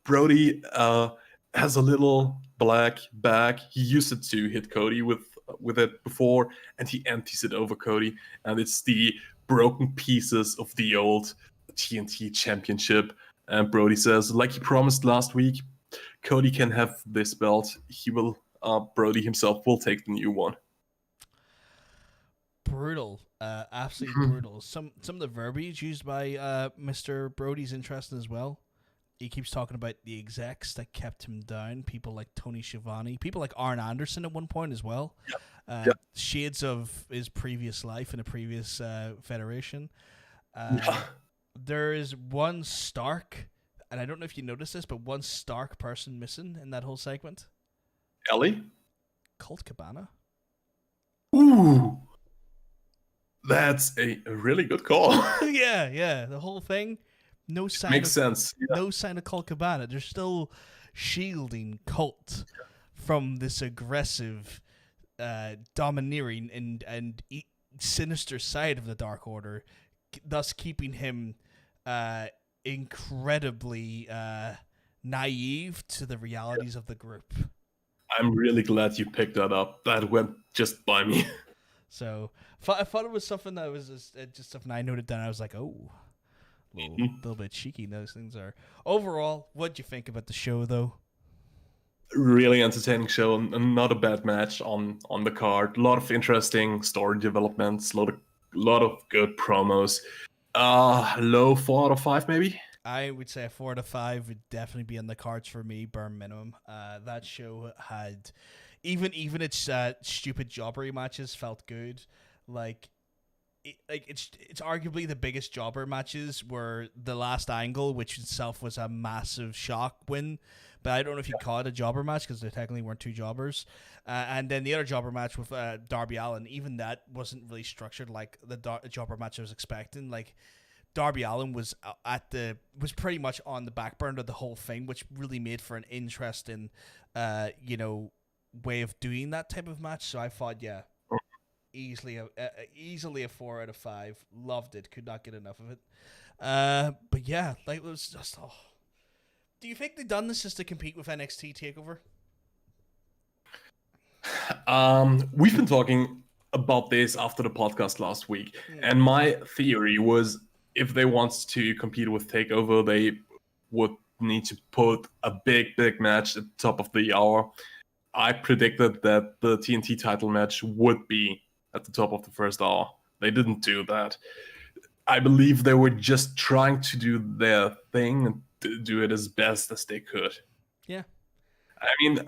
Brody has a little black bag. He used it to hit Cody with it before, and he empties it over Cody, and it's the broken pieces of the old TNT championship. And Brody says, like he promised last week, Cody can have this belt. He will, Brody himself will take the new one. Brutal, absolutely brutal. Some of the verbiage used by Mr. Brody's interesting as well. He keeps talking about the execs that kept him down, people like Tony Schiavone, people like Arn Anderson at one point as well. Shades of his previous life in a previous federation. There is one Stark, and I don't know if you noticed this, but one Stark person missing in that whole segment. Ellie? Colt Cabana. Ooh! That's a really good call. Yeah. The whole thing, no sign. Makes sense. Yeah. No sign of Colt Cabana. They're still shielding Colt from this aggressive, domineering and sinister side of the Dark Order, thus keeping him incredibly naive to the realities of the group. I'm really glad you picked that up. That went just by me. So I thought it was something that was just something I noted down. I was like, oh, a little bit cheeky. Those things are. Overall, what'd you think about the show, though? Really entertaining show, and not a bad match on the card. A lot of interesting story developments. A lot of good promos. Low 4 out of 5, maybe. I would say a 4 out of 5 would definitely be on the cards for me, bare minimum. That show had. Even its stupid jobbery matches felt good. It's arguably the biggest jobber matches were the last Angle, which itself was a massive shock win. But I don't know if you call it a jobber match because there technically weren't two jobbers. And then the other jobber match with Darby Allin, even that wasn't really structured like the jobber match I was expecting. Like Darby Allin was pretty much on the back burner of the whole thing, which really made for an interesting, way of doing that type of match. So I thought, easily a 4 out of 5. Loved it. Could not get enough of it. But yeah, like it was just. Oh. Do you think they've done this just to compete with NXT TakeOver? We've been talking about this after the podcast last week, and my theory was if they want to compete with TakeOver, they would need to put a big match at the top of the hour. I predicted that the TNT title match would be at the top of the first hour. They didn't do that. I believe they were just trying to do their thing and do it as best as they could. Yeah. I mean,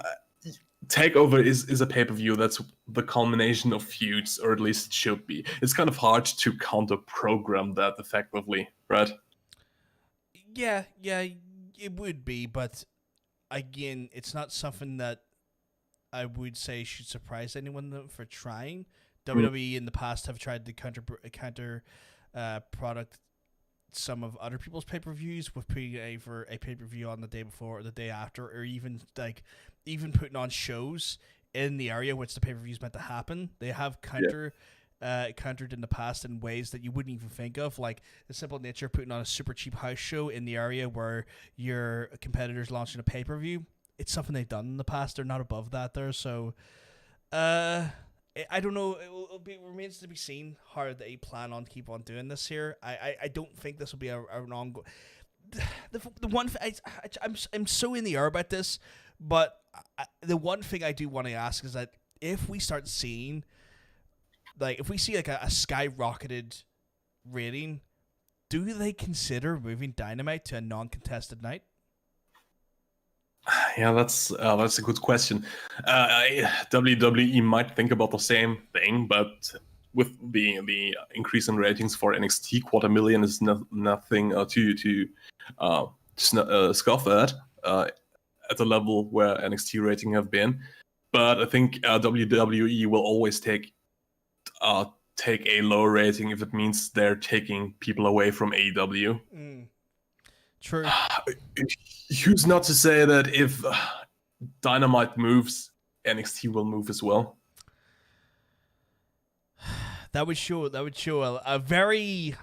TakeOver is a pay-per-view that's the culmination of feuds, or at least it should be. It's kind of hard to counter-program that effectively, right? Yeah, it would be, but again, it's not something that I would say should surprise anyone for trying. WWE in the past have tried to counter product some of other people's pay-per-views with putting a pay-per-view on the day before or the day after, or even putting on shows in the area which the pay-per-view is meant to happen. They have countered in the past in ways that you wouldn't even think of, like the simple nature of putting on a super cheap house show in the area where your competitor's launching a pay-per-view. It's something they've done in the past. They're not above that there, so I don't know. It remains to be seen how they plan on keep on doing this here. I don't think this will be an ongoing. The one I'm so in the air about this, but the one thing I do want to ask is that if we start seeing like if we see like a skyrocketed rating, do they consider moving Dynamite to a non-contested night? Yeah, that's a good question. WWE might think about the same thing, but with the increase in ratings for NXT, 250,000 is nothing to scoff at the level where NXT rating have been. But I think WWE will always take a lower rating if it means they're taking people away from AEW. True. Who's not to say that if Dynamite moves, NXT will move as well? That would show a very,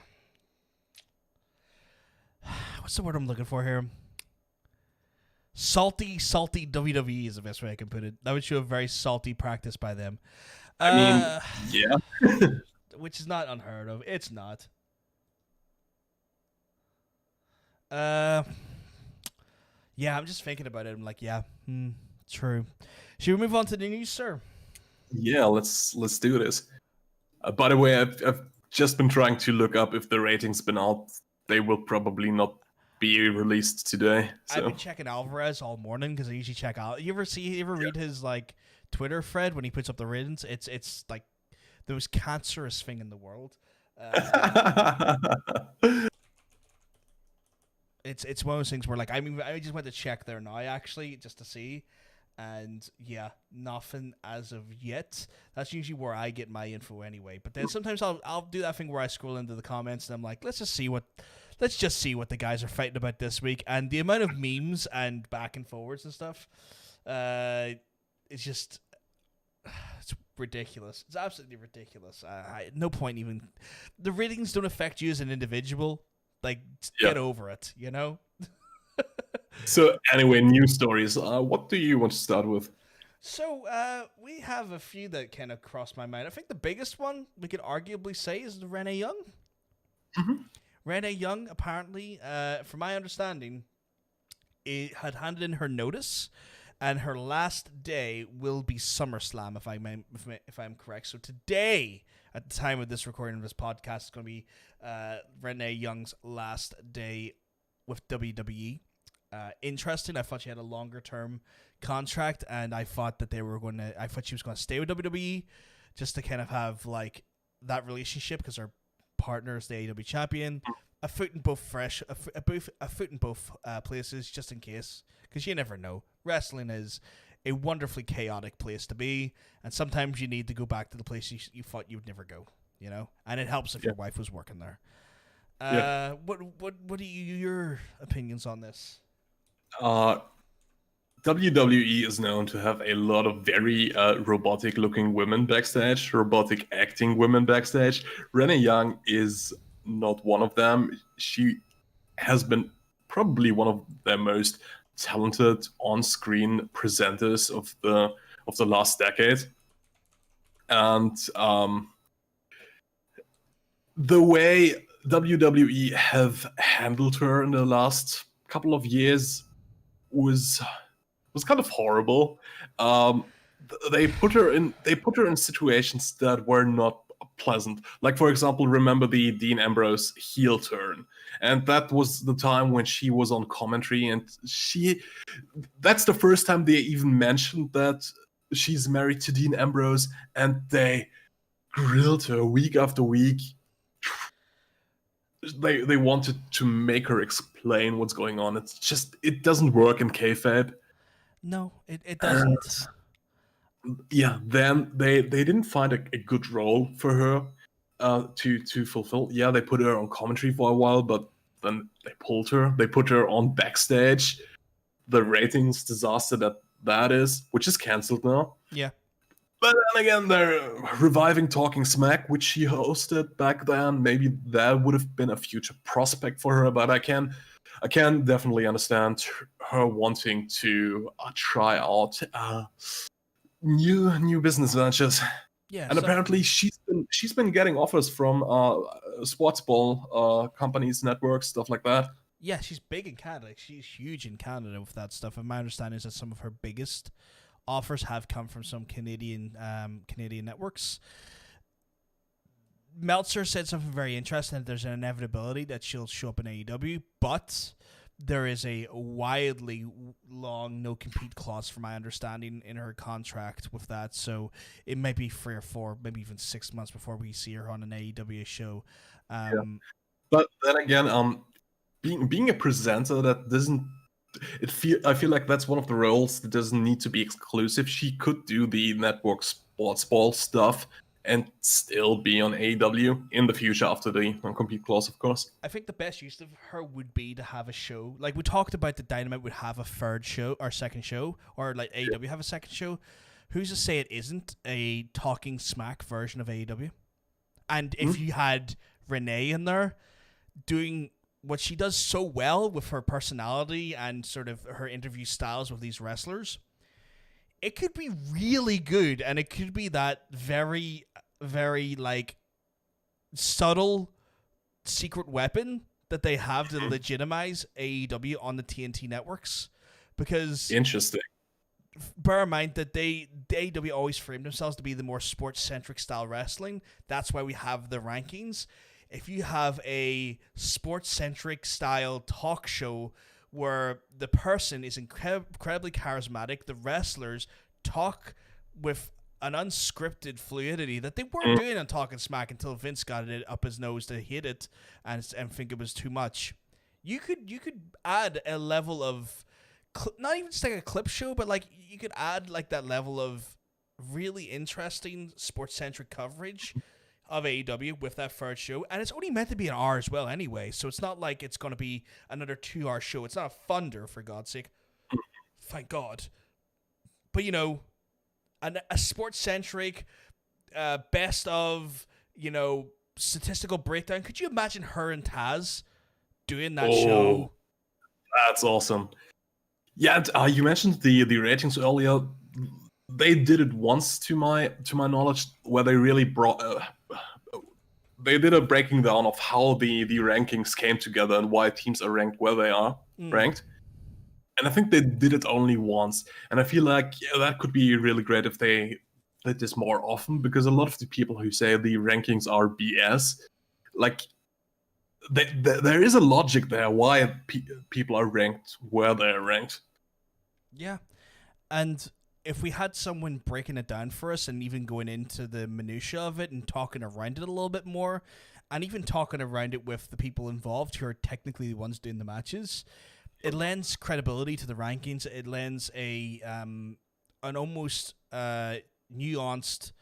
what's the word I'm looking for here? Salty WWE is the best way I can put it. That would show a very salty practice by them. I mean, yeah. Which is not unheard of. It's not. Yeah, I'm just thinking about it. I'm like, yeah, true. Should we move on to the news, sir? Yeah, let's do this. By the way, I've just been trying to look up if the rating's been out. They will probably not be released today. So. I've been checking Alvarez all morning because I usually check out. You ever read his like Twitter thread when he puts up the ratings? It's like the most cancerous thing in the world. It's one of those things where like I just went to check there now actually just to see, and yeah, nothing as of yet. That's usually where I get my info anyway. But then sometimes I'll do that thing where I scroll into the comments and I'm like, let's just see what the guys are fighting about this week. And the amount of memes and back and forwards and stuff, it's just it's ridiculous. It's absolutely ridiculous. No point even. The ratings don't affect you as an individual. Like, get over it, you know? So, anyway, news stories. What do you want to start with? So, we have a few that kind of crossed my mind. I think the biggest one we could arguably say is the Renee Young. Mm-hmm. Renee Young, apparently, from my understanding, had handed in her notice, and her last day will be SummerSlam, if I'm correct. So today, at the time of this recording of this podcast, is going to be Renee Young's last day with WWE. Interesting. I thought she had a longer term contract, and I thought that she was going to stay with WWE just to kind of have like that relationship because her partner is the AEW champion. A foot in both places, just in case, because you never know. Wrestling is a wonderfully chaotic place to be, and sometimes you need to go back to the place you thought you would never go. You know, and it helps if your wife was working there. What are your opinions on this? WWE is known to have a lot of very robotic-looking women backstage, robotic acting women backstage. Renee Young is not one of them. She has been probably one of the most talented on-screen presenters of the last decade, and the way WWE have handled her in the last couple of years was kind of horrible. They put her in situations that were not pleasant. Like, for example, remember the Dean Ambrose heel turn, and that was the time when she was on commentary, and that's the first time they even mentioned that she's married to Dean Ambrose, and they grilled her week after week. They wanted to make her explain what's going on. It doesn't work in kayfabe. No, it doesn't. Yeah, then they didn't find a good role for her to fulfill. Yeah, they put her on commentary for a while, but then they pulled her. They put her on backstage. The ratings disaster that is, which is canceled now. Yeah. But then again, they're reviving Talking Smack, which she hosted back then. Maybe that would have been a future prospect for her, but I can definitely understand her wanting to try out new business ventures. Yeah, and apparently she's been getting offers from sports ball companies, networks, stuff like that. Yeah, she's big in Canada. She's huge in Canada with that stuff. And my understanding is that some of her biggest offers have come from some Canadian networks. Meltzer said something very interesting, that there's an inevitability that she'll show up in AEW, but there is a wildly long no-compete clause, from my understanding, in her contract with that. So it might be 3 or 4, maybe even 6 months before we see her on an AEW show. But then again, being a presenter that doesn't, I feel like that's one of the roles that doesn't need to be exclusive. She could do the network sports ball stuff and still be on AEW in the future after the non-compete clause, of course. I think the best use of her would be to have a show. Like, we talked about the Dynamite would have a third show or second show, or like AEW have a second show. Who's to say it isn't a Talking Smack version of AEW? And if you had Renee in there doing what she does so well with her personality and sort of her interview styles with these wrestlers, it could be really good, and it could be that very, very, like, subtle secret weapon that they have to legitimize AEW on the TNT networks. Because interesting. Bear in mind that the AEW always framed themselves to be the more sports-centric style wrestling. That's why we have the rankings. If you have a sports-centric style talk show where the person is incredibly charismatic, the wrestlers talk with an unscripted fluidity that they weren't doing on Talking Smack until Vince got it up his nose to hate it and think it was too much. You could add a level of not even just like a clip show, but like you could add like that level of really interesting sports-centric coverage of AEW with that third show, and it's only meant to be an hour as well anyway, so it's not like it's going to be another 2-hour show. It's not a Thunder, for God's sake. Thank God. But, you know, a sports-centric, best of, you know, statistical breakdown. Could you imagine her and Taz doing that show? That's awesome. Yeah, you mentioned the ratings earlier. They did it once, to my knowledge, where they really brought. They did a breaking down of how the rankings came together and why teams are ranked where they are ranked. And I think they did it only once. And I feel like that could be really great if they did this more often, because a lot of the people who say the rankings are BS, like, there is a logic there why people are ranked where they're ranked. Yeah. And if we had someone breaking it down for us and even going into the minutia of it and talking around it a little bit more, and even talking around it with the people involved who are technically the ones doing the matches, it lends credibility to the rankings. It lends an almost nuanced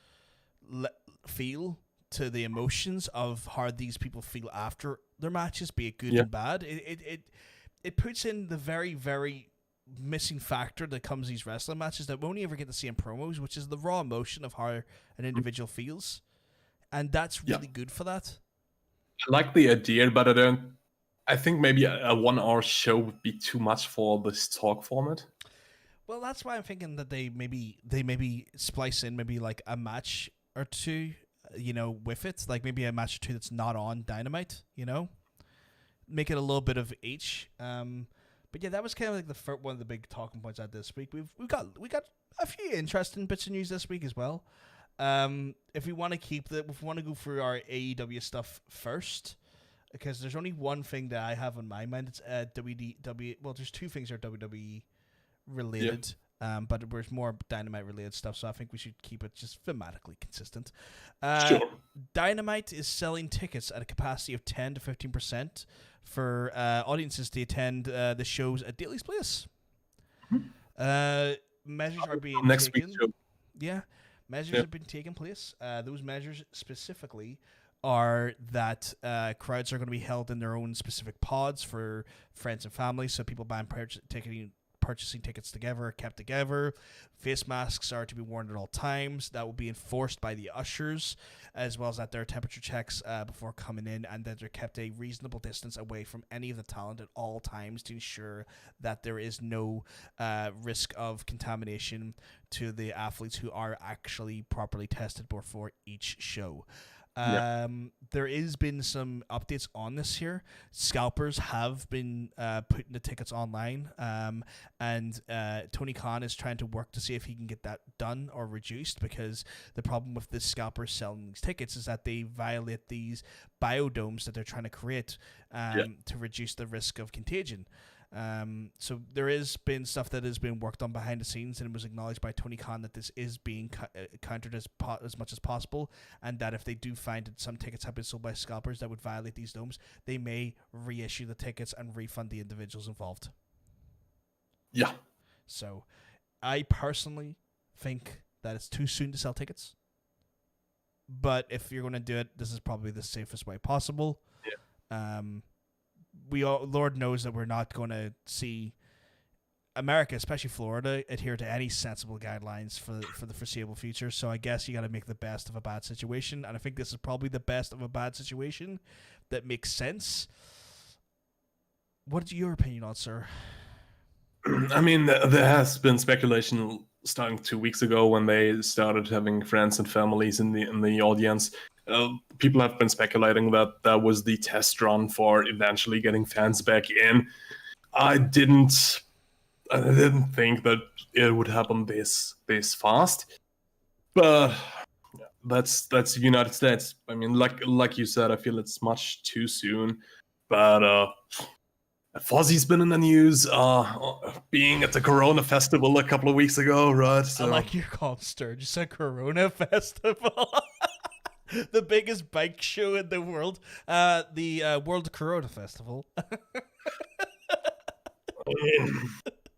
feel to the emotions of how these people feel after their matches, be it good and bad. It puts in the very, very missing factor that comes these wrestling matches that we only ever get to see in promos, which is the raw emotion of how an individual feels, and that's really good for that. I like the idea, but I think maybe a 1-hour show would be too much for this talk format. Well, that's why I'm thinking that they maybe splice in maybe like a match or two, you know, with it, like maybe a match or two that's not on Dynamite, you know, make it a little bit of each. But yeah, that was kind of like one of the big talking points out this week. We got a few interesting bits of news this week as well. If we want to go through our AEW stuff first, because there's only one thing that I have on my mind. It's WWE. Well, there's two things that are WWE related, but there's more Dynamite related stuff. So I think we should keep it just thematically consistent. Sure. Dynamite is selling tickets at a capacity of 10 to 15% for audiences to attend the shows at Daly's Place. Measures are being next taken. week's show. Yeah, measures have been taking place. Those measures specifically are that crowds are going to be held in their own specific pods for friends and family, so people buying purchasing tickets together are kept together. Face masks are to be worn at all times. That will be enforced by the ushers, as well as that there are temperature checks before coming in, and that they're kept a reasonable distance away from any of the talent at all times to ensure that there is no risk of contamination to the athletes who are actually properly tested before each show. There has been some updates on this here. Scalpers have been putting the tickets online, and Tony Khan is trying to work to see if he can get that done or reduced, because the problem with the scalpers selling these tickets is that they violate these biodomes that they're trying to create to reduce the risk of contagion. So there has been stuff that has been worked on behind the scenes, and it was acknowledged by Tony Khan that this is being countered as much as possible, and that if they do find that some tickets have been sold by scalpers that would violate these domes, they may reissue the tickets and refund the individuals involved. Yeah. So I personally think that it's too soon to sell tickets, but if you're going to do it, this is probably the safest way possible. Yeah. Lord knows that we're not going to see America, especially Florida, adhere to any sensible guidelines for the foreseeable future. So I guess you got to make the best of a bad situation, and I think this is probably the best of a bad situation that makes sense. What's your opinion on, sir? I mean, there has been speculation starting 2 weeks ago when they started having friends and families in the audience. People have been speculating that that was the test run for eventually getting fans back in. I didn't think that it would happen this fast, but that's the United States. I mean, like you said, I feel it's much too soon. But Fozzie's been in the news, being at the Corona Festival a couple of weeks ago, right? So. I like your call, Sturge. You said Corona Festival. The biggest bike show in the world, the World Corona Festival.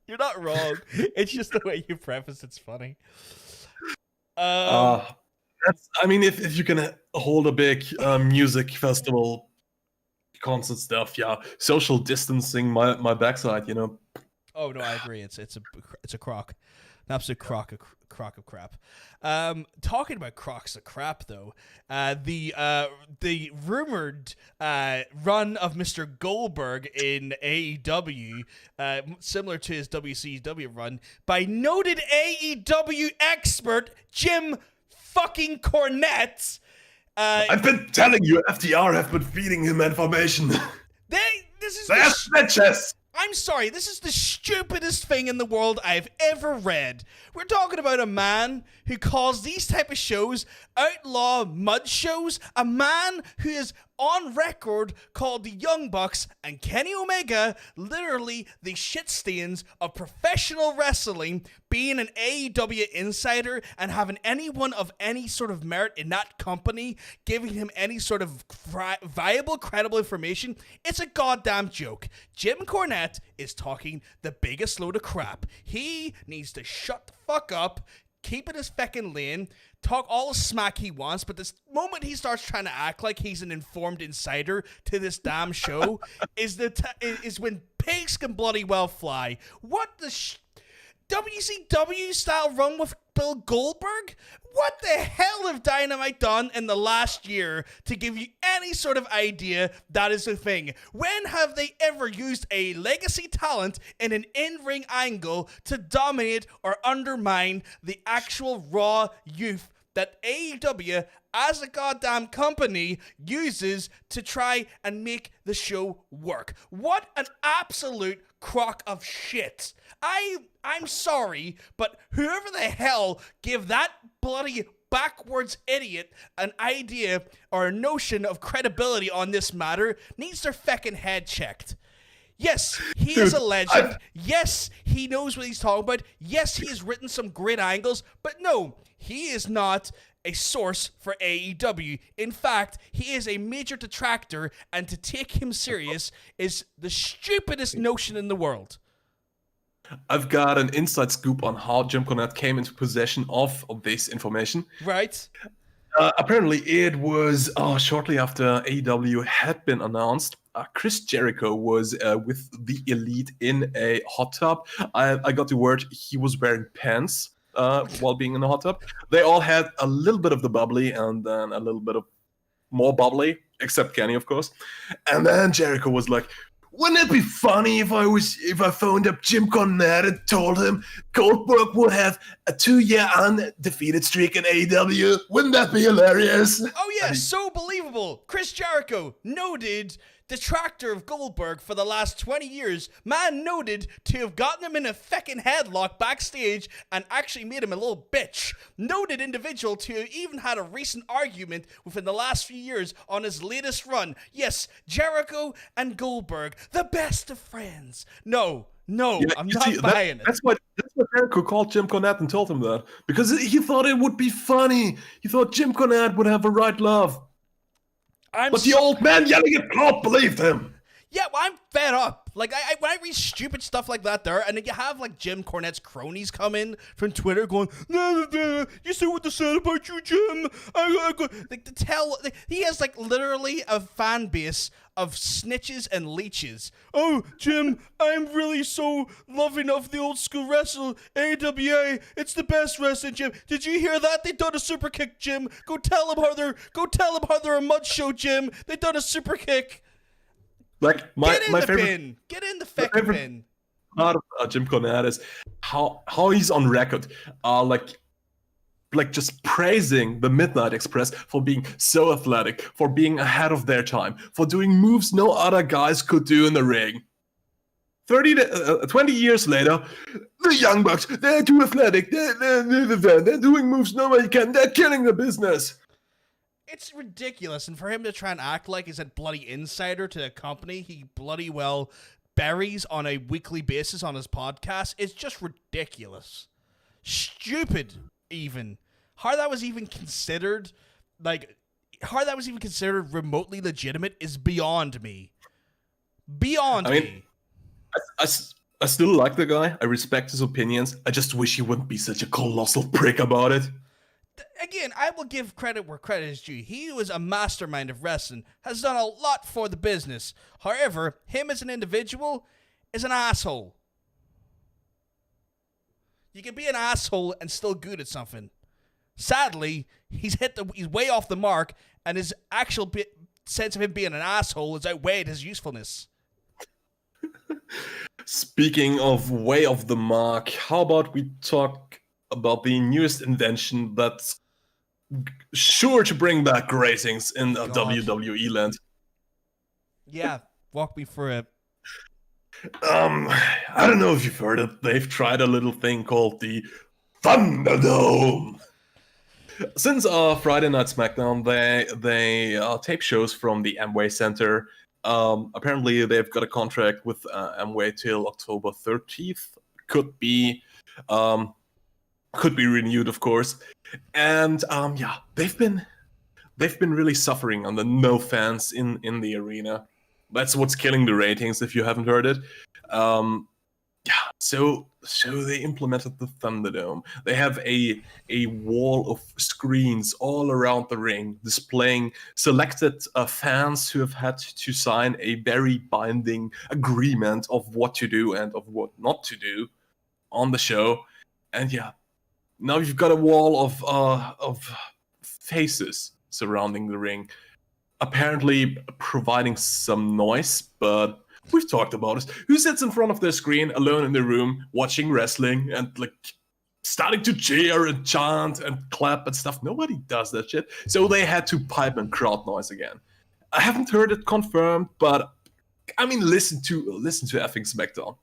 You're not wrong. It's just the way you preface it's funny. I mean, if you can hold a big music festival concert stuff, yeah, social distancing my backside, you know. Oh no, I agree. It's a crock, an absolute crock of crap. Talking about crocks of crap, though, the rumored run of Mr. Goldberg in AEW, similar to his WCW run, by noted AEW expert Jim fucking Cornette. I've been telling you, FTR have been feeding him information. They're snitches. I'm sorry, this is the stupidest thing in the world I've ever read. We're talking about a man who calls these type of shows outlaw mud shows, a man who is on record called the Young Bucks and Kenny Omega literally the shit stains of professional wrestling, being an AEW insider and having anyone of any sort of merit in that company giving him any sort of viable, credible information. It's a goddamn joke. Jim Cornette is talking the biggest load of crap. He needs to shut the fuck up, keep in his feckin' lane, talk all the smack he wants, but this moment he starts trying to act like he's an informed insider to this damn show is when pigs can bloody well fly. What the WCW style run with Bill Goldberg? What the hell have Dynamite done in the last year to give you any sort of idea that is a thing? When have they ever used a legacy talent in an in-ring angle to dominate or undermine the actual raw youth that AEW as a goddamn company uses to try and make the show work? What an absolute crock of shit. I'm sorry, but whoever the hell gave that bloody backwards idiot an idea or a notion of credibility on this matter needs their feckin' head checked. Yes, he is a legend. Yes, he knows what he's talking about. Yes, he has written some great angles, but no, he is not a source for AEW. In fact, he is a major detractor, and to take him serious is the stupidest notion in the world. I've got an inside scoop on how Jim Cornette came into possession of this information. Right. Apparently, it was shortly after AEW had been announced. Chris Jericho was with the Elite in a hot tub. I got the word he was wearing pants while being in the hot tub. They all had a little bit of the bubbly and then a little bit of more bubbly, except Kenny, of course. And then Jericho was like, Wouldn't it be funny if I phoned up Jim Cornette and told him Goldberg would have a 2-year undefeated streak in AEW? Wouldn't that be hilarious? Oh yeah, so believable. Chris Jericho, noted detractor of Goldberg for the last 20 years, man noted to have gotten him in a feckin' headlock backstage and actually made him a little bitch. Noted individual to have even had a recent argument within the last few years on his latest run. Yes, Jericho and Goldberg, the best of friends. No, I'm not buying it. That's what Jericho called Jim Cornette and told him that. Because he thought it would be funny. He thought Jim Cornette would have a right love. But the old man yelling at Paul believed him. Yeah, well, I'm fed up. Like, when I read stupid stuff like that there, and then you have, like, Jim Cornette's cronies come in from Twitter going, you see what they said about you, Jim? He has, like, literally a fan base of snitches and leeches. Oh, Jim, I'm really so loving of the old school wrestle, AWA. It's the best wrestling, Jim. Did you hear that? They done a super kick, Jim. Go tell them how they're a mud show, Jim. They done a super kick. Like my favorite bin. Get in the fucking bin. Part of Jim Cornette is how he's on record, like just praising the Midnight Express for being so athletic, for being ahead of their time, for doing moves no other guys could do in the ring. 20 years later, the Young Bucks, they're too athletic, they're doing moves nobody can, they're killing the business. It's ridiculous, and for him to try and act like he's a bloody insider to the company he bloody well buries on a weekly basis on his podcast, it's just ridiculous. Stupid, even. How that was even considered remotely legitimate is beyond me. Beyond me. I still like the guy. I respect his opinions. I just wish he wouldn't be such a colossal prick about it. Again, I will give credit where credit is due. He was a mastermind of wrestling, has done a lot for the business. However, him as an individual is an asshole. You can be an asshole and still good at something. Sadly, he's way off the mark, and his actual sense of him being an asshole has outweighed his usefulness. Speaking of way off the mark, how about we talk about the newest invention that's sure to bring back ratings in the WWE land? Yeah, walk me through it. I don't know if you've heard it. They've tried a little thing called the Thunderdome. Since Friday Night SmackDown, they tape shows from the Amway Center. Apparently, they've got a contract with Amway till October 30th. Could be renewed, of course. And they've been really suffering under no fans in the arena. That's what's killing the ratings, if you haven't heard it. So they implemented the Thunderdome. They have a wall of screens all around the ring displaying selected fans who have had to sign a very binding agreement of what to do and of what not to do on the show. And now you've got a wall of faces surrounding the ring, apparently providing some noise, but we've talked about it. Who sits in front of their screen alone in the room watching wrestling and starting to cheer and chant and clap and stuff? Nobody does that shit. So they had to pipe in crowd noise again. I haven't heard it confirmed, but I mean, listen to effing SmackDown.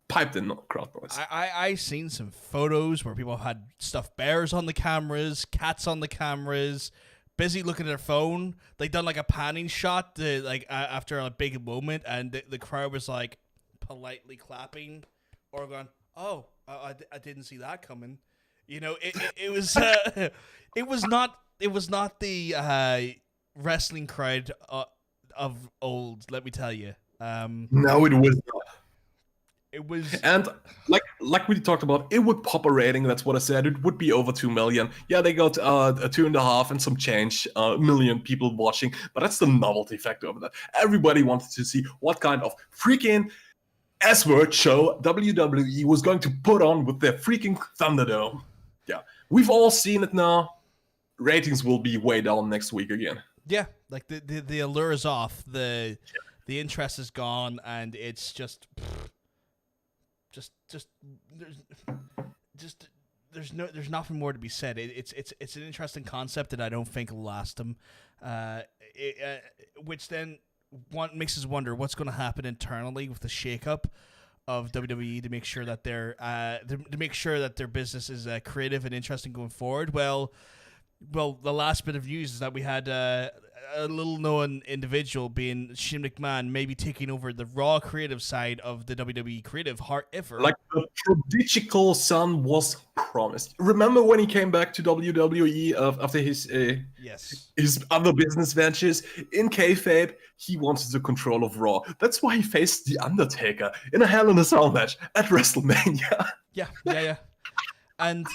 Piped in crowd noise. I seen some photos where people had stuffed bears on the cameras, cats on the cameras, busy looking at their phone. They done a panning shot after a big moment, and the crowd was politely clapping or going, "Oh, I didn't see that coming." You know, it was it was not the wrestling crowd of old. Let me tell you. No, it was not. It was, and like we talked about, it would pop a rating. That's what I said. It would be over 2 million. Yeah, they got a 2.5 and some change million people watching, but that's the novelty factor of that. Everybody wanted to see what kind of freaking S-word show WWE was going to put on with their freaking Thunderdome. Yeah, we've all seen it now. Ratings will be way down next week again. Yeah, the allure is off. The interest is gone, and it's just there's nothing more to be said. It's an interesting concept that I don't think will last them, which then makes us wonder what's going to happen internally with the shakeup of WWE to make sure that their business is creative and interesting going forward. Well, the last bit of news is that we had a little-known individual, being Shane McMahon, maybe taking over the Raw creative side of the WWE creative. However, like the prodigal son was promised. Remember when he came back to WWE after his other business ventures? In kayfabe, he wanted the control of Raw. That's why he faced The Undertaker in a Hell in a Cell match at WrestleMania. Yeah. And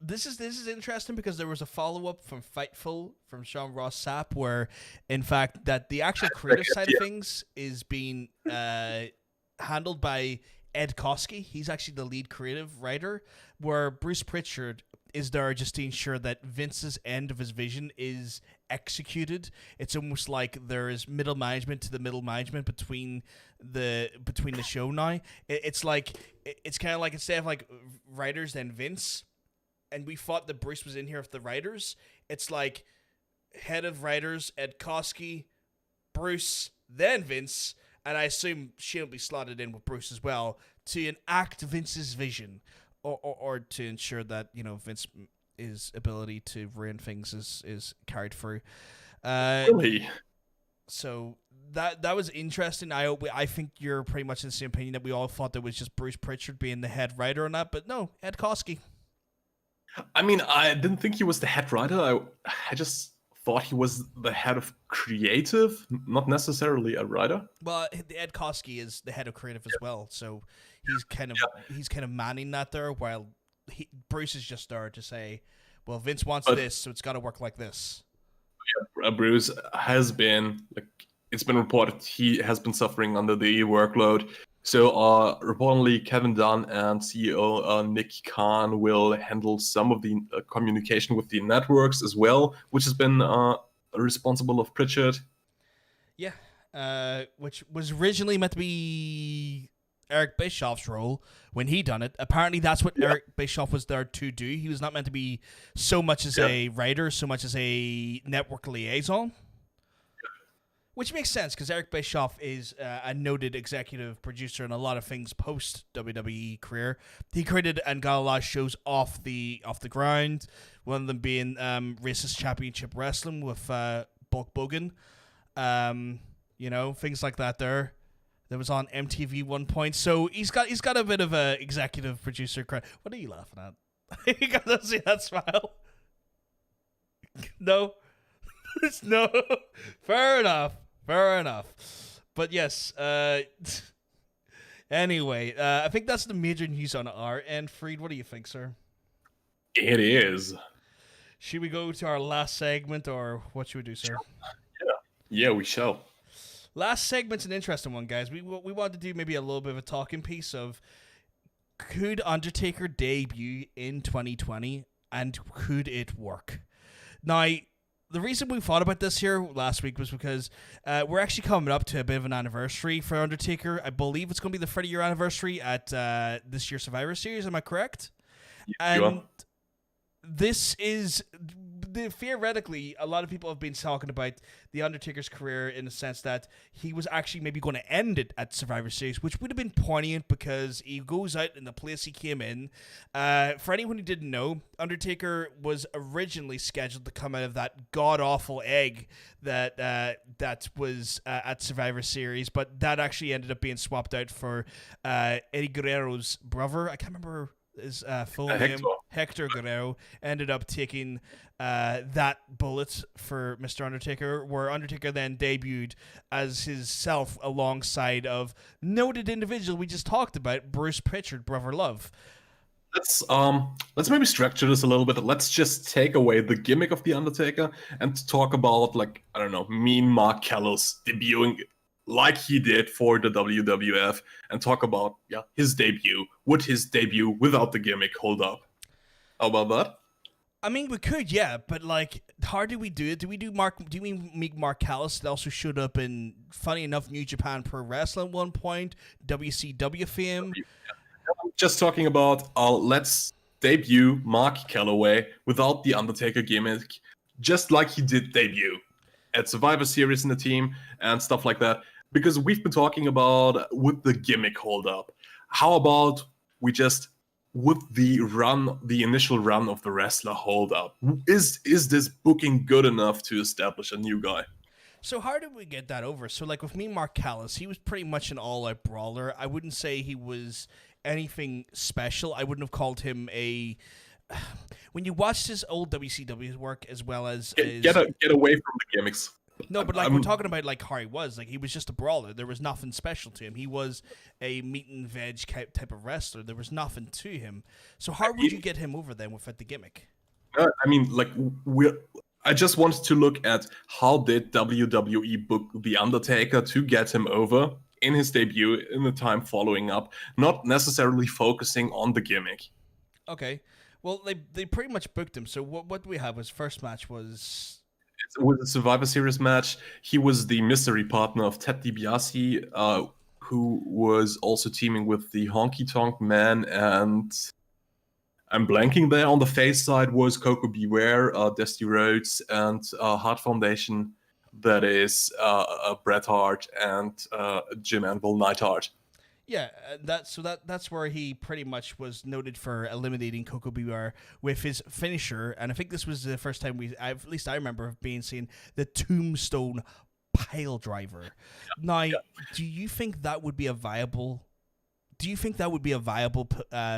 this is interesting because there was a follow-up from Fightful from Sean Ross Sapp where, in fact, that the actual creative side of things is being handled by Ed Koskey. He's actually the lead creative writer, where Bruce Pritchard is there just to ensure that Vince's end of his vision is executed. It's almost like there is middle management to the middle management between the show now. It's kind of like instead of like writers then Vince. And we thought that Bruce was in here with the writers. It's like head of writers, Ed Koskey, Bruce, then Vince, and I assume Shane will be slotted in with Bruce as well to enact Vince's vision, or to ensure that Vince's ability to run things is carried through. Really? So that was interesting. I think you're pretty much in the same opinion that we all thought that was just Bruce Pritchard being the head writer on that, but no, Ed Koskey. I mean, I didn't think he was the head writer. I just thought he was the head of creative, not necessarily a writer. Well, Ed Koskey is the head of creative as well, so he's kind of manning that there, while Bruce is just there to say, well, Vince wants this, so it's got to work like this. Yeah, Bruce has been, it's been reported he has been suffering under the workload. So reportedly, Kevin Dunn and CEO Nick Khan will handle some of the communication with the networks as well, which has been responsible of Pritchard. Yeah, which was originally meant to be Eric Bischoff's role when he done it. Apparently, that's what Eric Bischoff was there to do. He was not meant to be so much as a writer, so much as a network liaison. Which makes sense because Eric Bischoff is a noted executive producer in a lot of things post WWE career. He created and got a lot of shows off the ground. One of them being Racist Championship Wrestling with Bulk Bogan. Things like that. That was on MTV one point. So he's got a bit of a executive producer credit. What are you laughing at? You gotta see that smile. No. No. Fair enough. But yes, anyway, I think that's the major news on our end. Freed, what do you think, sir? It is. Should we go to our last segment, or what should we do, sir? Yeah, we shall. Last segment's an interesting one, guys. We want to do maybe a little bit of a talking piece of could Undertaker debut in 2020, and could it work? Now, the reason we thought about this here last week was because we're actually coming up to a bit of an anniversary for Undertaker. I believe it's going to be the 30-year anniversary at this year's Survivor Series. Am I correct? Yeah, you are. This is theoretically, a lot of people have been talking about the Undertaker's career in the sense that he was actually maybe going to end it at Survivor Series, which would have been poignant because he goes out in the place he came in. For anyone who didn't know, Undertaker was originally scheduled to come out of that god-awful egg that was at Survivor Series, but that actually ended up being swapped out for Eddie Guerrero's brother. I can't remember his full name. Hector Guerrero ended up taking that bullet for Mr. Undertaker, where Undertaker then debuted as himself alongside of noted individual we just talked about, Bruce Pritchard, Brother Love. Let's maybe structure this a little bit. Let's just take away the gimmick of the Undertaker and talk about, Mean Mark Callis debuting like he did for the WWF, and talk about his debut. Would his debut without the gimmick hold up? How about that? I mean, we could, yeah, but like, how do we do it? Do we make Mark Callis that also showed up in, funny enough, New Japan Pro Wrestling at one point, WCW fame? Just talking about, let's debut Mark Calloway without the Undertaker gimmick, just like he did debut at Survivor Series in the team and stuff like that. Because we've been talking about with the gimmick hold up. How about we just, with the initial run of the wrestler hold up, is this booking good enough to establish a new guy? So how did we get that over? So like with me, Mark Callis, he was pretty much an all-out brawler. I wouldn't say he was anything special. I wouldn't have called him a... When you watched his old WCW work as well as... Get away from the gimmicks. No, but like we're talking about like how he was. Like he was just a brawler. There was nothing special to him. He was a meat and veg type of wrestler. There was nothing to him. So how would you get him over then without the gimmick? I mean, like I just wanted to look at how did WWE book The Undertaker to get him over in his debut in the time following up, not necessarily focusing on the gimmick. Okay. Well, they pretty much booked him. So what do we have? His first match was... It was a Survivor Series match. He was the mystery partner of Ted DiBiase, who was also teaming with the Honky Tonk Man, and I'm blanking there. On the face side was Coco Beware, Dusty Rhodes, and Hart Foundation. That is Bret Hart and Jim Anvil Neidhart. Yeah, that's where he pretty much was noted for eliminating Coco Beware with his finisher, and I think this was the first time at least I remember being seen the Tombstone Pile Driver. Now, do you think that would be a viable? Do you think that would be a viable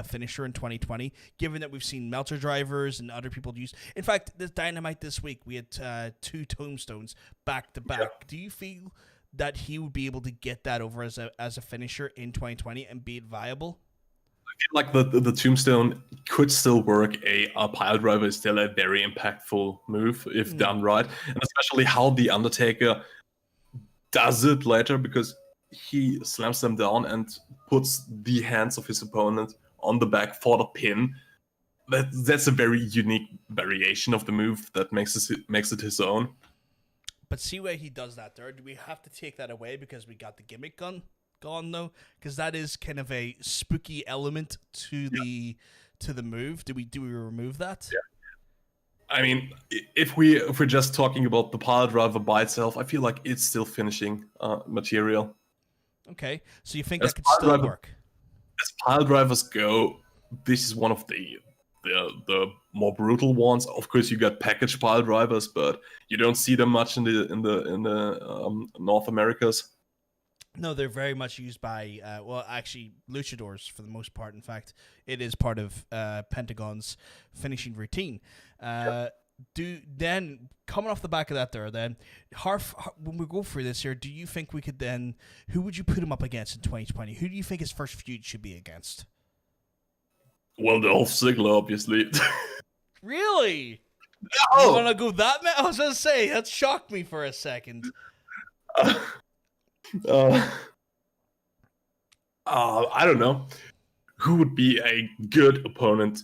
finisher in 2020, given that we've seen Meltzer drivers and other people use? In fact, this Dynamite this week, we had 2 Tombstones back to back. Yeah. Do you feel that he would be able to get that over as a finisher in 2020 and be it viable? I feel like the Tombstone could still work. A pile driver is still a very impactful move if done right, and especially how the Undertaker does it later, because he slams them down and puts the hands of his opponent on the back for the pin. That's a very unique variation of the move that makes it his own. But see where he does that there. Do we have to take that away because we got the gimmick gone though? Because that is kind of a spooky element to the move. Do we remove that? Yeah. I mean, if we're just talking about the pile driver by itself, I feel like it's still finishing material. Okay, so you think that could still work? As pile drivers go, this is one of the more brutal ones. Of course, you got package pile drivers, but you don't see them much in the North Americas. No, they're very much used by actually luchadors for the most part. In fact, it is part of Pentagon's finishing routine. Then coming off the back of that then when we go through this here, do you think we could then, who would you put him up against in 2020? Who do you think his first feud should be against? Well, Dolph Ziggler, obviously. Really? No! You want to go that man? I was going to say, that shocked me for a second. I don't know. Who would be a good opponent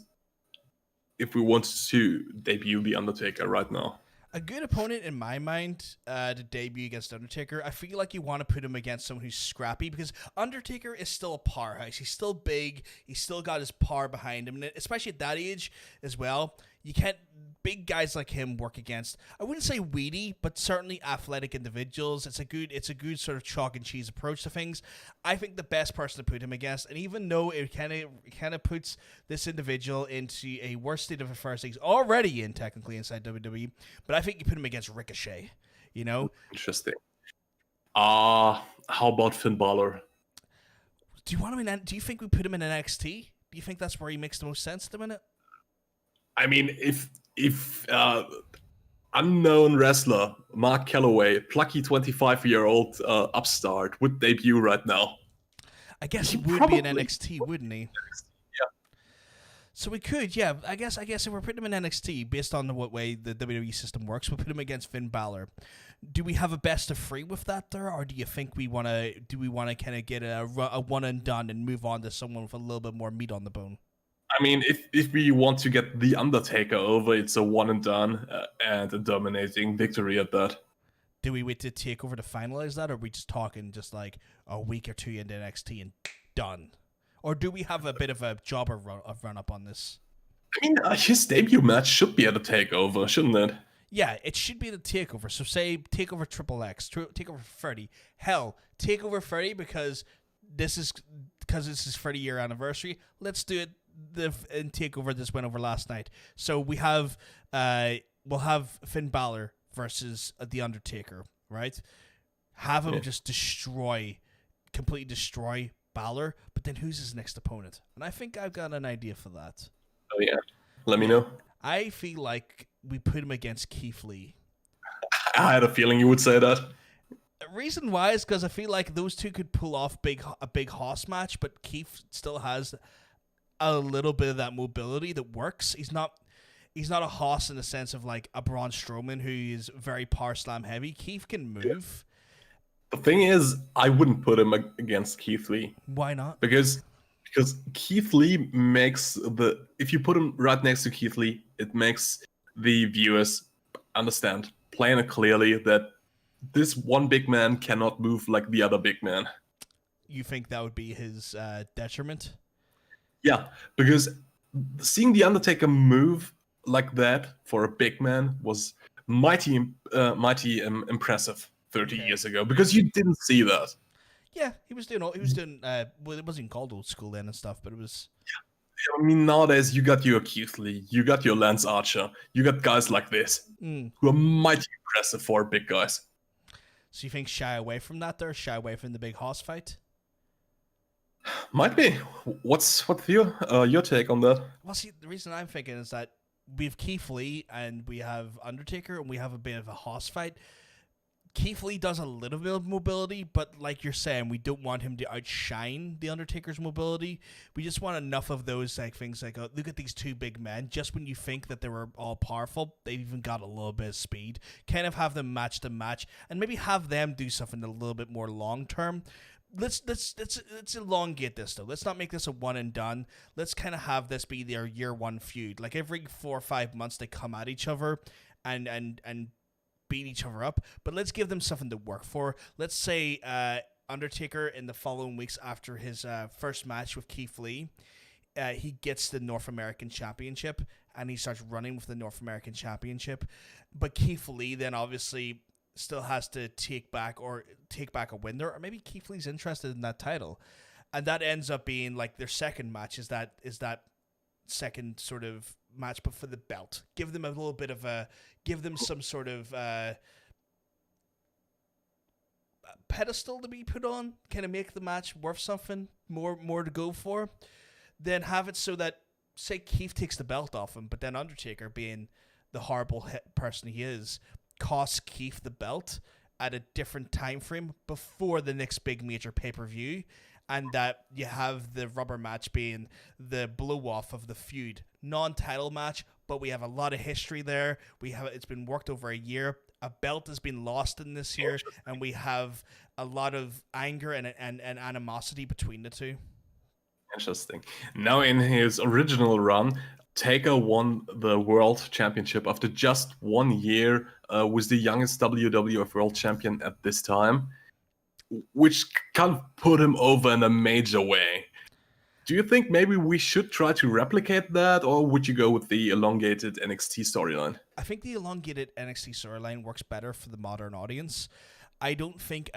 if we wanted to debut The Undertaker right now? A good opponent in my mind to debut against Undertaker, I feel like you want to put him against someone who's scrappy, because Undertaker is still a powerhouse. He's still big. He's still got his power behind him, and especially at that age as well. You can't... Big guys like him work against, I wouldn't say weedy, but certainly athletic individuals. It's a good sort of chalk and cheese approach to things. I think the best person to put him against, and even though it kind of puts this individual into a worse state of affairs he's already in technically inside WWE, but I think you put him against Ricochet. You know, interesting. How about Finn Balor? Do you think we put him in NXT? Do you think that's where he makes the most sense at the minute? I mean, if unknown wrestler Mark Calloway, plucky 25-year-old upstart, would debut right now, I guess he would be in NXT, wouldn't he? Yeah. So we could, yeah. I guess if we're putting him in NXT, based on what way the WWE system works, we'll put him against Finn Balor. Do we have a best of 3 with that there, or do you think we want to kind of get a one and done and move on to someone with a little bit more meat on the bone? I mean, if we want to get the Undertaker over, it's a one and done and a dominating victory at that. Do we wait to take over to finalize that, or are we just talking just like a week or two into NXT and done? Or do we have a bit of a jobber run up on this? I mean, his debut match should be at a takeover, shouldn't it? Yeah, it should be the takeover. So say takeover Triple X, takeover 30. Hell, takeover 30 because this is his 30-year anniversary. Let's do it and take over this win over last night. So we'll have Finn Balor versus The Undertaker, right? Have him just completely destroy Balor, but then who's his next opponent? And I think I've got an idea for that. Oh yeah, let me know. I feel like we put him against Keith Lee. I had a feeling you would say that. The reason why is because I feel like those two could pull off a big hoss match, but Keith still has a little bit of that mobility that works. He's not a hoss in the sense of like a Braun Strowman who is very power slam heavy. Keith can move. The thing is, I wouldn't put him against Keith Lee. Why not? Because Keith Lee makes if you put him right next to Keith Lee, it makes the viewers understand plain and clearly that this one big man cannot move like the other big man. You think that would be his detriment? Yeah, because seeing the Undertaker move like that for a big man was mighty impressive 30 years ago, because you didn't see that. Yeah, he was doing well, it wasn't called old school then and stuff, but it was. I mean, nowadays you got your Keith Lee, you got your Lance Archer, you got guys like this who are mighty impressive for big guys. So you think shy away from that there? Shy away from the big hoss fight? Might be. What's your take on that? Well, see, the reason I'm thinking is that we have Keith Lee and we have Undertaker and we have a bit of a hoss fight. Keith Lee does a little bit of mobility, but like you're saying, we don't want him to outshine the Undertaker's mobility. We just want enough of those like things like, look at these two big men. Just when you think that they were all powerful, they've even got a little bit of speed. Kind of have them match to match, and maybe have them do something a little bit more long term. Let's elongate this though. Let's not make this a one and done. Let's kind of have this be their year one feud. Like every 4 or 5 months, they come at each other and beat each other up, but let's give them something to work for. Let's say Undertaker in the following weeks after his first match with Keith Lee, he gets the North American Championship and he starts running with the North American Championship, but Keith Lee then obviously still has to take back a win there, or maybe Keith Lee's interested in that title, and that ends up being like their second match is that second sort of match, but for the belt. Give them a little bit of give them some sort of pedestal to be put on, kind of make the match worth something, more to go for. Then have it so that, say Keith takes the belt off him, but then Undertaker, being the horrible person he is, costs Keith the belt at a different time frame before the next big major pay-per-view, and that you have the rubber match being the blow-off of the feud. Non-title match, but we have a lot of history there. It's been worked over a year. A belt has been lost in this year, and we have a lot of anger and animosity between the two. Interesting. Now, in his original run, Taker won the World Championship after just 1 year, was the youngest WWF World Champion at this time, which kind of put him over in a major way. Do you think maybe we should try to replicate that, or would you go with the elongated NXT storyline? I think the elongated NXT storyline works better for the modern audience. I don't think...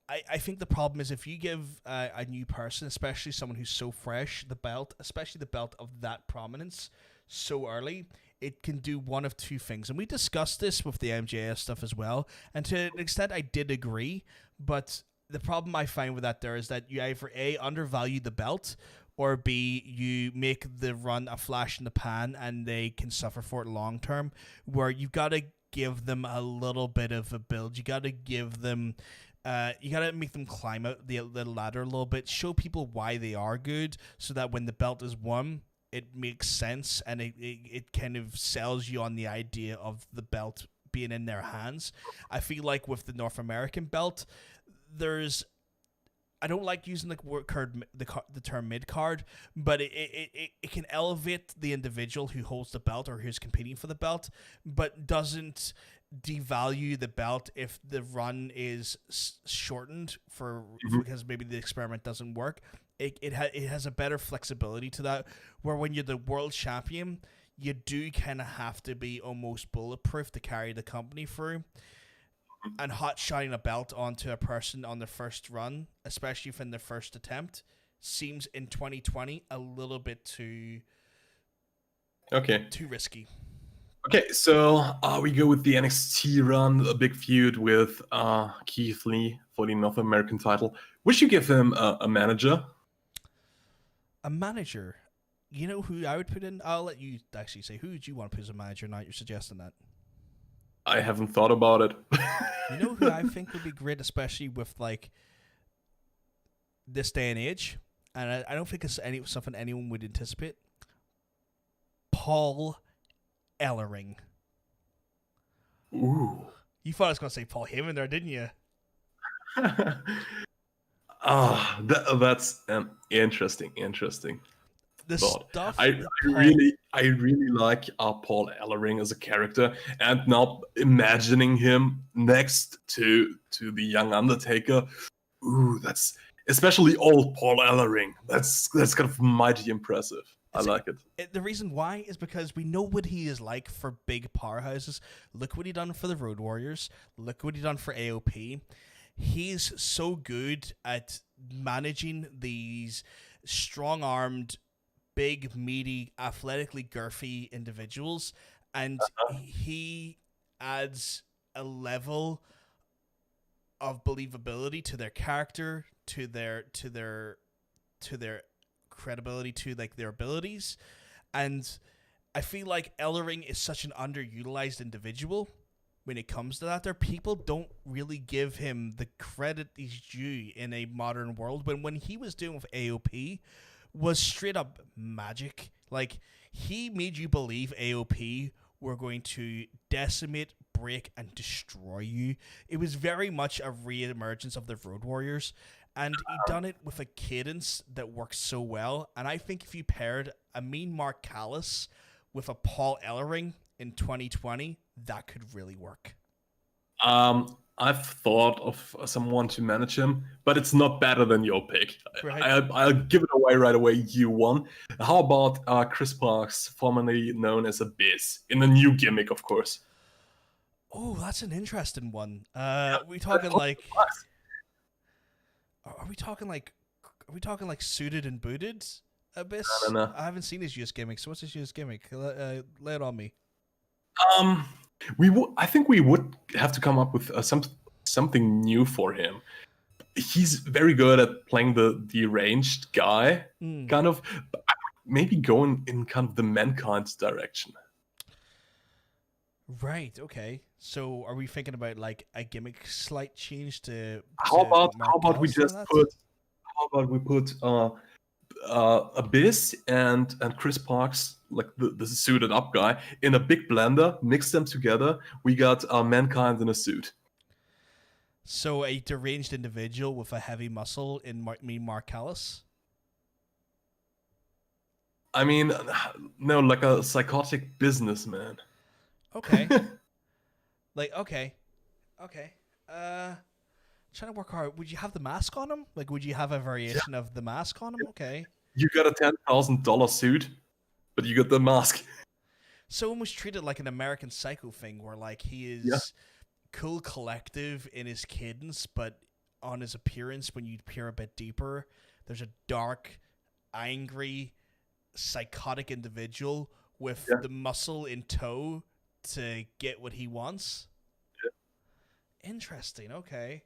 I think the problem is if you give a new person, especially someone who's so fresh, the belt, especially the belt of that prominence, so early, it can do one of two things. And we discussed this with the MJF stuff as well. And to an extent, I did agree. But the problem I find with that there is that you either A, undervalue the belt, or B, you make the run a flash in the pan and they can suffer for it long term, where you've got to give them a little bit of a build. You got to give them... you got to make them climb out the ladder a little bit, show people why they are good, so that when the belt is won, it makes sense, and it kind of sells you on the idea of the belt being in their hands. I feel like with the North American belt, there's I don't like using the term mid card, but it can elevate the individual who holds the belt or who's competing for the belt, but doesn't devalue the belt if the run is shortened because maybe the experiment doesn't work. It has a better flexibility to that, where when you're the world champion, you do kind of have to be almost bulletproof to carry the company through. And hot shotting a belt onto a person on their first run, especially from their first attempt, seems in 2020 a little bit too risky. Okay, so we go with the NXT run, a big feud with Keith Lee for the North American title. Would you give him a manager? A manager? You know who I would put in? I'll let you actually say. Who would you want to put as a manager now you're suggesting that? I haven't thought about it. You know who I think would be great, especially with like this day and age, and I don't think it's something anyone would anticipate. Paul Ellering. Ooh. You thought I was going to say Paul Heyman there, didn't you? That's an interesting. The thought. stuff I really like Paul Ellering as a character, and now imagining him next to the young Undertaker. Ooh, that's especially old Paul Ellering. That's kind of mighty impressive. I like it. The reason why is because we know what he is like for big powerhouses. Look what he done for the Road Warriors. Look what he done for AOP. He's so good at managing these strong-armed, big, meaty, athletically girthy individuals, and he adds a level of believability to their character, to their credibility, to like their abilities. And I feel like Ellering is such an underutilized individual when it comes to that. There, people don't really give him the credit he's due in a modern world. When he was doing with AOP was straight up magic. Like, he made you believe AOP were going to decimate, break, and destroy you. It was very much a re-emergence of the Road Warriors, and he done it with a cadence that works so well. And I think if you paired a mean Mark Callis with a Paul Ellering in 2020, that could really work. I've thought of someone to manage him, but it's not better than your pick. Right. I'll give it away right away. You won. How about Chris Parks, formerly known as Abyss, in a new gimmick, of course? Oh, that's an interesting one. Are we talking like suited and booted Abyss? I don't know. I haven't seen his used gimmick. So what's his used gimmick? Lay it on me. I think we would have to come up with something new for him. He's very good at playing the deranged guy, kind of. Maybe going in kind of the Mankind direction. Right. Okay. So, are we thinking about like a gimmick slight change to? How about we put Abyss and Chris Parks, like the suited up guy, in a big blender, mix them together. We got Mankind in a suit. So a deranged individual with a heavy muscle in Mark Callis? I mean, no, like a psychotic businessman. Okay. Okay. Trying to work hard. Would you have the mask on him? Like, would you have a variation of the mask on him? Okay. You got a $10,000 suit, but you got the mask. So almost treated like an American Psycho thing, where like he is cool, collective in his cadence, but on his appearance, when you peer a bit deeper, there's a dark, angry, psychotic individual with the muscle in tow to get what he wants. Yeah. Interesting. Okay.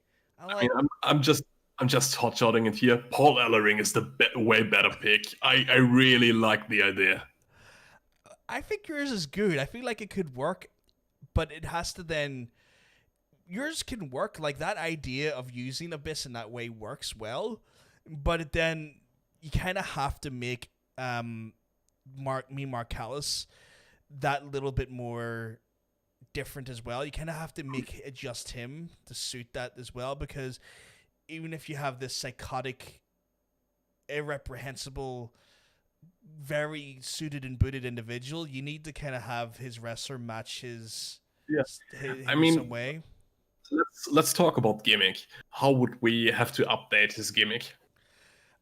I'm just hot-shotting it here. Paul Ellering is the way better pick. I really like the idea. I think yours is good. I feel like it could work, but it has to then... Yours can work. Like, that idea of using Abyss in that way works well, but then you kind of have to make Mark Callis that little bit more different as well. You kind of have to adjust him to suit that as well, because even if you have this psychotic, irreprehensible, very suited and booted individual, you need to kind of have his wrestler match his I in some mean, way. let's talk about gimmick. How would we have to update his gimmick?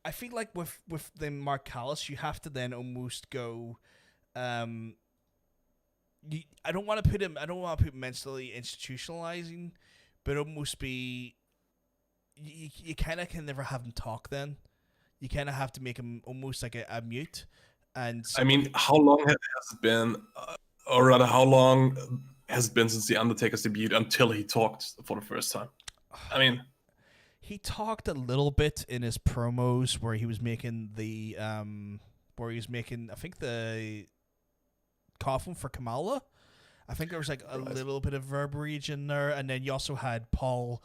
I feel like with the Mark Callis, you have to then almost go. I don't want to put him. I don't want to put mentally institutionalizing, but almost be. You kind of can never have him talk. Then you kind of have to make him almost like a mute. And I mean, how long has it been, or rather, how long has it been since the Undertaker's debut until he talked for the first time? I mean, he talked a little bit in his promos where he was making the I think the coffin for Kamala. I think there was like a little bit of verbiage in there, and then you also had Paul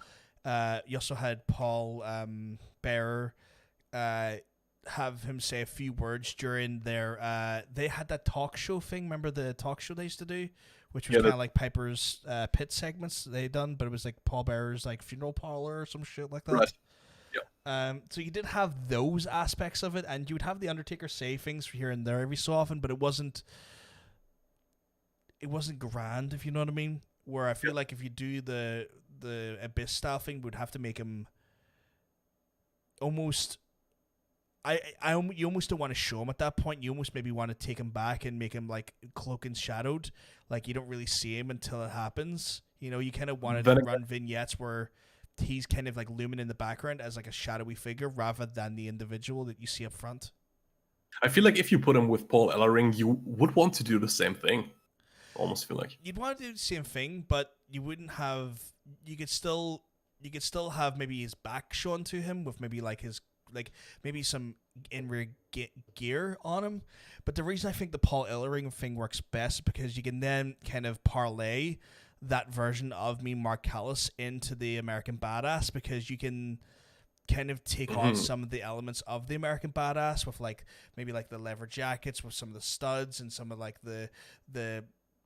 Bearer have him say a few words during their they had that talk show thing. Remember the talk show they used to do, which was kind of like Piper's pit segments they done, but it was like Paul Bearer's like funeral parlor or some shit like that. Right. Yeah. So you did have those aspects of it, and you would have the Undertaker say things here and there every so often, but it wasn't grand, if you know what I mean. Where I feel like if you do the Abyss style thing, would have to make him almost. You almost don't want to show him at that point. You almost maybe want to take him back and make him like cloak and shadowed, like you don't really see him until it happens. You know, you kind of wanted to run vignettes where he's kind of like looming in the background as like a shadowy figure rather than the individual that you see up front. I feel like if you put him with Paul Ellering, you would want to do the same thing. Almost feel like you'd want to do the same thing, but you wouldn't have. You could still have maybe his back shown to him with maybe like his. Like maybe some in-ring gear on him. But the reason I think the Paul Ellering thing works best is because you can then kind of parlay that version of me, Mark Callis, into the American Badass, because you can kind of take on some of the elements of the American Badass with like maybe like the leather jackets with some of the studs and some of like the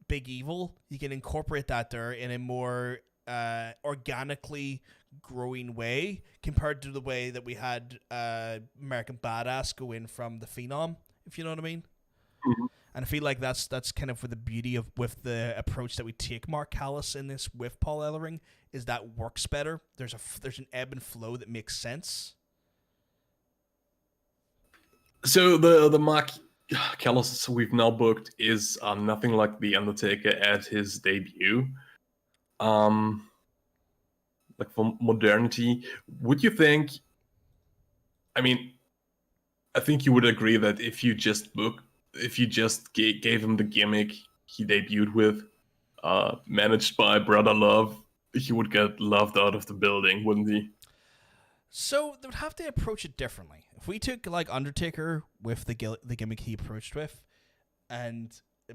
big evil. You can incorporate that there in a more organically growing way compared to the way that we had American Badass go in from the Phenom, if you know what I mean. Mm-hmm. And I feel like that's kind of for the beauty of with the approach that we take Mark Callis in this with Paul Ellering is that works better. There's an ebb and flow that makes sense. So the Mark Callis we've now booked is nothing like the Undertaker at his debut. Like for modernity, would you think? I mean, I think you would agree that if you just gave him the gimmick he debuted with, managed by Brother Love, he would get loved out of the building, wouldn't he? So they would have to approach it differently. If we took like Undertaker with the gimmick he approached with, and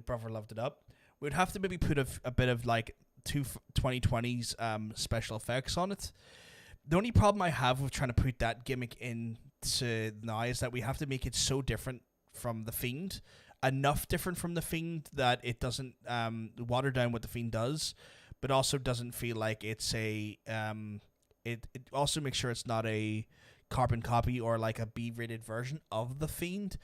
Brother loved it up, we would have to maybe put a bit of like 2020's special effects on it. The only problem I have with trying to put that gimmick into now is that we have to make it so different from The Fiend, enough different from The Fiend that it doesn't water down what The Fiend does, but also doesn't feel like it's a it also makes sure it's not a carbon copy or like a B-rated version of The Fiend.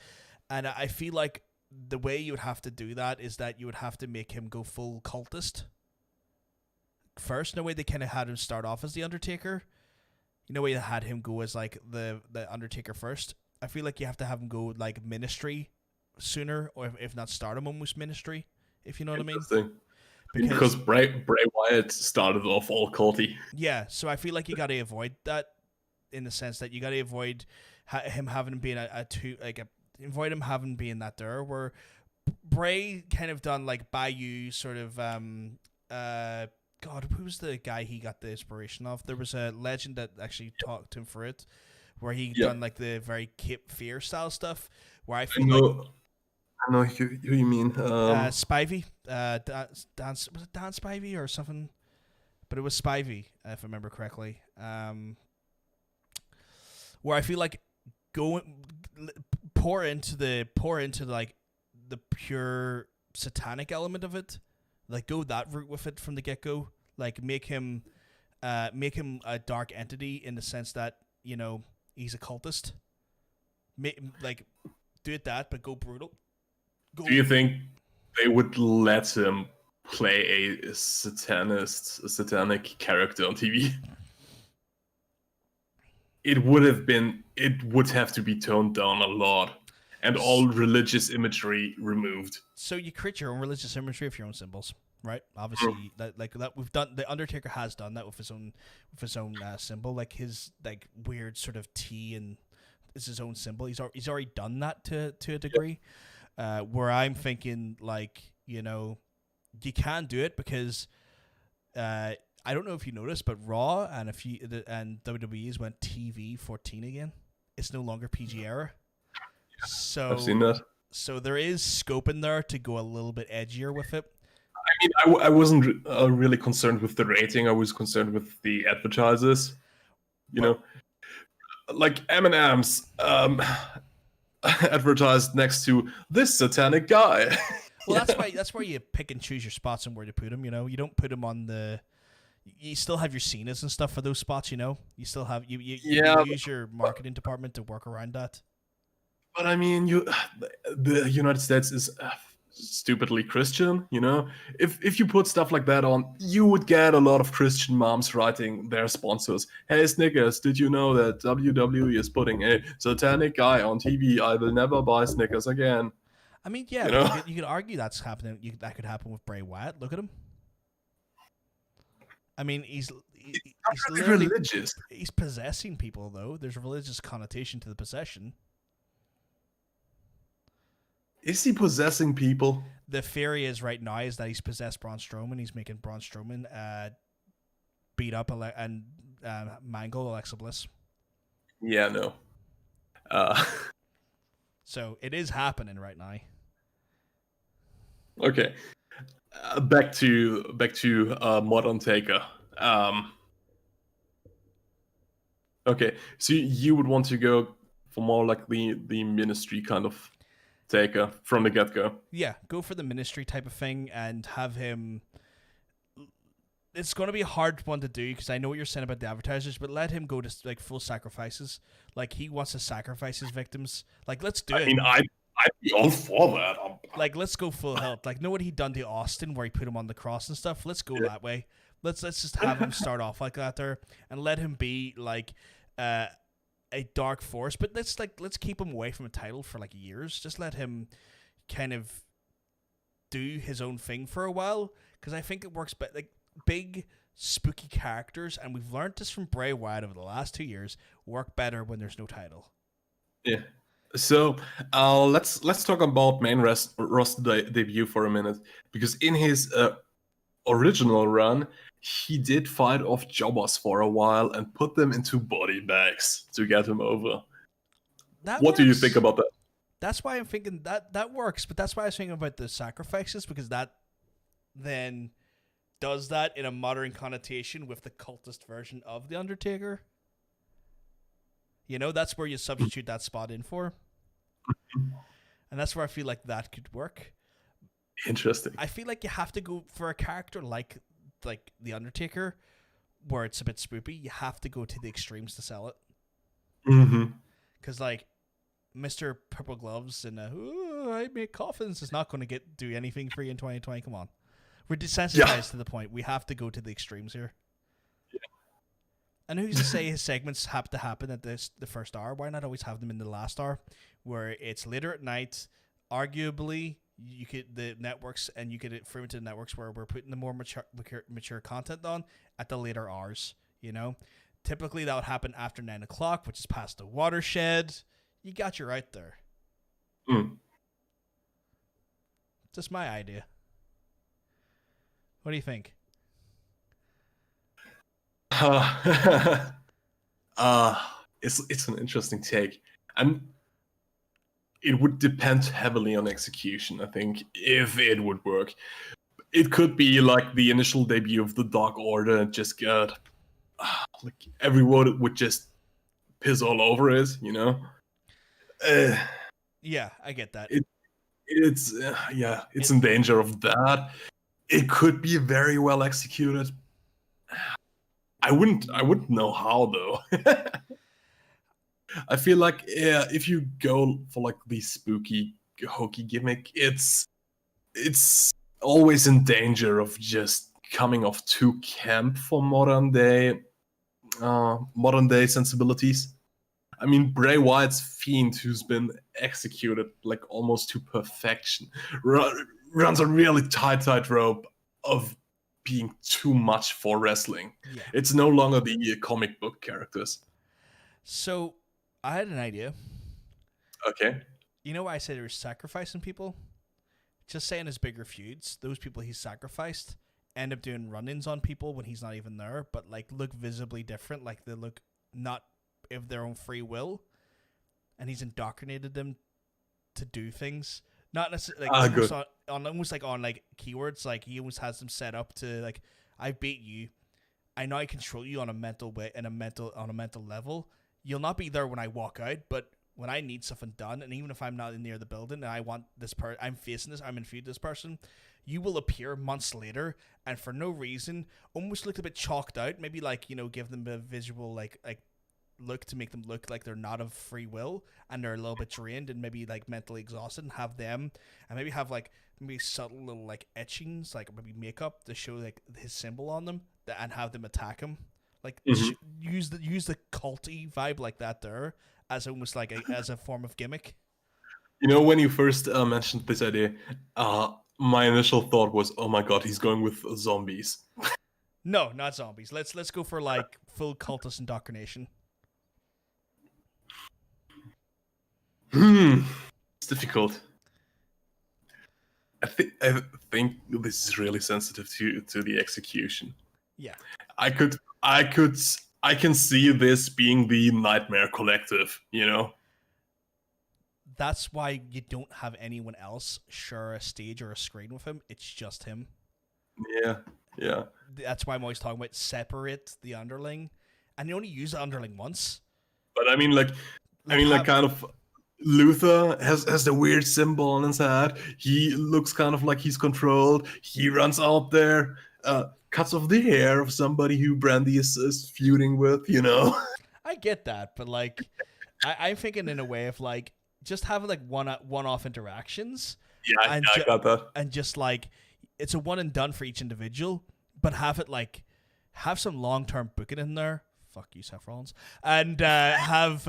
And I feel like the way you would have to do that is that you would have to make him go full cultist first. No way they kind of had him start off as the Undertaker. You know, way they had him go as like the Undertaker first. I feel like you have to have him go like Ministry sooner, or if not Stardom, almost Ministry. If you know what I mean. Because Bray Wyatt started off all culty. Yeah, so I feel like you got to avoid that in the sense that you got to avoid him having been avoid him having been that there where Bray kind of done like Bayou sort of God, who was the guy he got the inspiration of? There was a legend that actually talked to him for it, where he done like the very Cape Fear style stuff. Where I feel I know who you mean. Spivey, was it Dan Spivey or something? But it was Spivey, if I remember correctly. Where I feel like pour into like the pure satanic element of it. Like, go that route with it from the get-go. Like, make him make him a dark entity in the sense that, he's a cultist. Like, do it that, but go brutal. Do you think they would let him play a satanic character on TV? It would have to be toned down a lot, and all religious imagery removed. So you create your own religious imagery of your own symbols, right? Obviously, that we've done. The Undertaker has done that with his own symbol, like his weird sort of T and is his own symbol. He's already done that to a degree. Where I'm thinking you can do it because I don't know if you noticed, but Raw and WWE's went TV 14 again. It's no longer PG era. So I've seen that. So there is scope in there to go a little bit edgier with it. I mean, I wasn't really concerned with the rating. I was concerned with the advertisers. Like M&M's advertised next to this satanic guy. Well, that's where you pick and choose your spots and where to put them. You don't put them on the. You still have your Cenas and stuff for those spots. You still have you use your marketing department to work around that. But I mean, the United States is stupidly Christian. If you put stuff like that on, you would get a lot of Christian moms writing their sponsors. Hey Snickers, did you know that WWE is putting a satanic guy on TV? I will never buy Snickers again. I mean, yeah, you could argue that's happening. That could happen with Bray Wyatt. Look at him. I mean, he's really religious. He's possessing people, though. There's a religious connotation to the possession. Is he possessing people? The theory is right now is that he's possessed Braun Strowman. He's making Braun Strowman beat up and mangle Alexa Bliss. Yeah, no. So it is happening right now. Okay. Back to Modern Taker. Okay, so you would want to go for more like the ministry kind of Taker from the get-go. Yeah, go for the ministry type of thing and have him. It's going to be a hard one to do because I know what you're saying about the advertisers, but let him go to full sacrifices. Like he wants to sacrifice his victims. Like let's do it. I mean, I'd be all for that. Let's go full health. Like know what he done to Austin where he put him on the cross and stuff. Let's go that way. Let's just have him start off like that there and let him be like a dark force. But let's keep him away from a title for years. Just let him kind of do his own thing for a while because I think it works. But big spooky characters, and we've learned this from Bray Wyatt over the last 2 years, work better when there's no title. Yeah. So let's talk about main roster debut for a minute, because in his original run, he did fight off jobbers for a while and put them into body bags to get him over. What do you think about that? That's why I'm thinking that works, but that's why I was thinking about the sacrifices, because that then does that in a modern connotation with the cultist version of The Undertaker. That's where you substitute that spot in for. And that's where I feel like that could work. Interesting. I feel like you have to go for a character like The Undertaker, where it's a bit spoopy. You have to go to the extremes to sell it. Mm-hmm. Because Mr. Purple Gloves and I make coffins is not going to do anything for you in 2020. Come on. We're desensitized to the point. We have to go to the extremes here. Yeah. And who's to say his segments have to happen at the first hour? Why not always have them in the last hour, where it's later at night? Arguably, you could the networks, and you could frame it to the networks where we're putting the more mature content on at the later hours. Typically that would happen after 9 o'clock, which is past the watershed. You got your right there. Just my idea. What do you think? It's an interesting take, and it would depend heavily on execution. I think if it would work, it could be like the initial debut of the Dark Order and just got everyone would just piss all over it. Yeah, I get that. It's in danger of that. It could be very well executed. I wouldn't know how though. I feel like if you go for like the spooky hokey gimmick, it's always in danger of just coming off too camp for modern day sensibilities. I mean, Bray Wyatt's Fiend, who's been executed like almost to perfection, runs a really tight rope of being too much for wrestling. Yeah. It's no longer the comic book characters. So I had an idea. Okay. You know why I said he was sacrificing people? Just saying his bigger feuds, those people he's sacrificed end up doing run-ins on people when he's not even there, but like look visibly different, like they look not of their own free will, and he's indoctrinated them to do things. Not necessarily like almost like on like keywords, like he almost has them set up to like, I beat you, I know I control you on a mental way on a mental level. You'll not be there when I walk out, but when I need something done, and even if I'm not near the building and I want this I'm facing this, I'm in feud with this person, you will appear months later and for no reason, almost look a bit chalked out. Maybe like, give them a visual like look to make them look like they're not of free will and they're a little bit drained and maybe like mentally exhausted, and have them and maybe have like maybe subtle little like etchings, like maybe makeup to show like his symbol on them, and have them attack him. Like use the culty vibe like that there as almost like as a form of gimmick. When you first mentioned this idea, my initial thought was, oh my god, he's going with zombies. No, not zombies. Let's go for like full cultist indoctrination. It's difficult. I think this is really sensitive to the execution. Yeah. I can see this being the Nightmare Collective, That's why you don't have anyone else share a stage or a screen with him. It's just him. Yeah. That's why I'm always talking about separate the underling, and you only use the underling once. But I mean, kind of, Luther has the weird symbol on his head. He looks kind of like he's controlled. He runs out there, cuts off the hair of somebody who Brandy is feuding with, I get that, but like, I'm thinking in a way of like, just having like one-off interactions. Yeah, I got that. And just like, it's a one and done for each individual, but have some long-term booking in there. Fuck you, Seth Rollins. And have,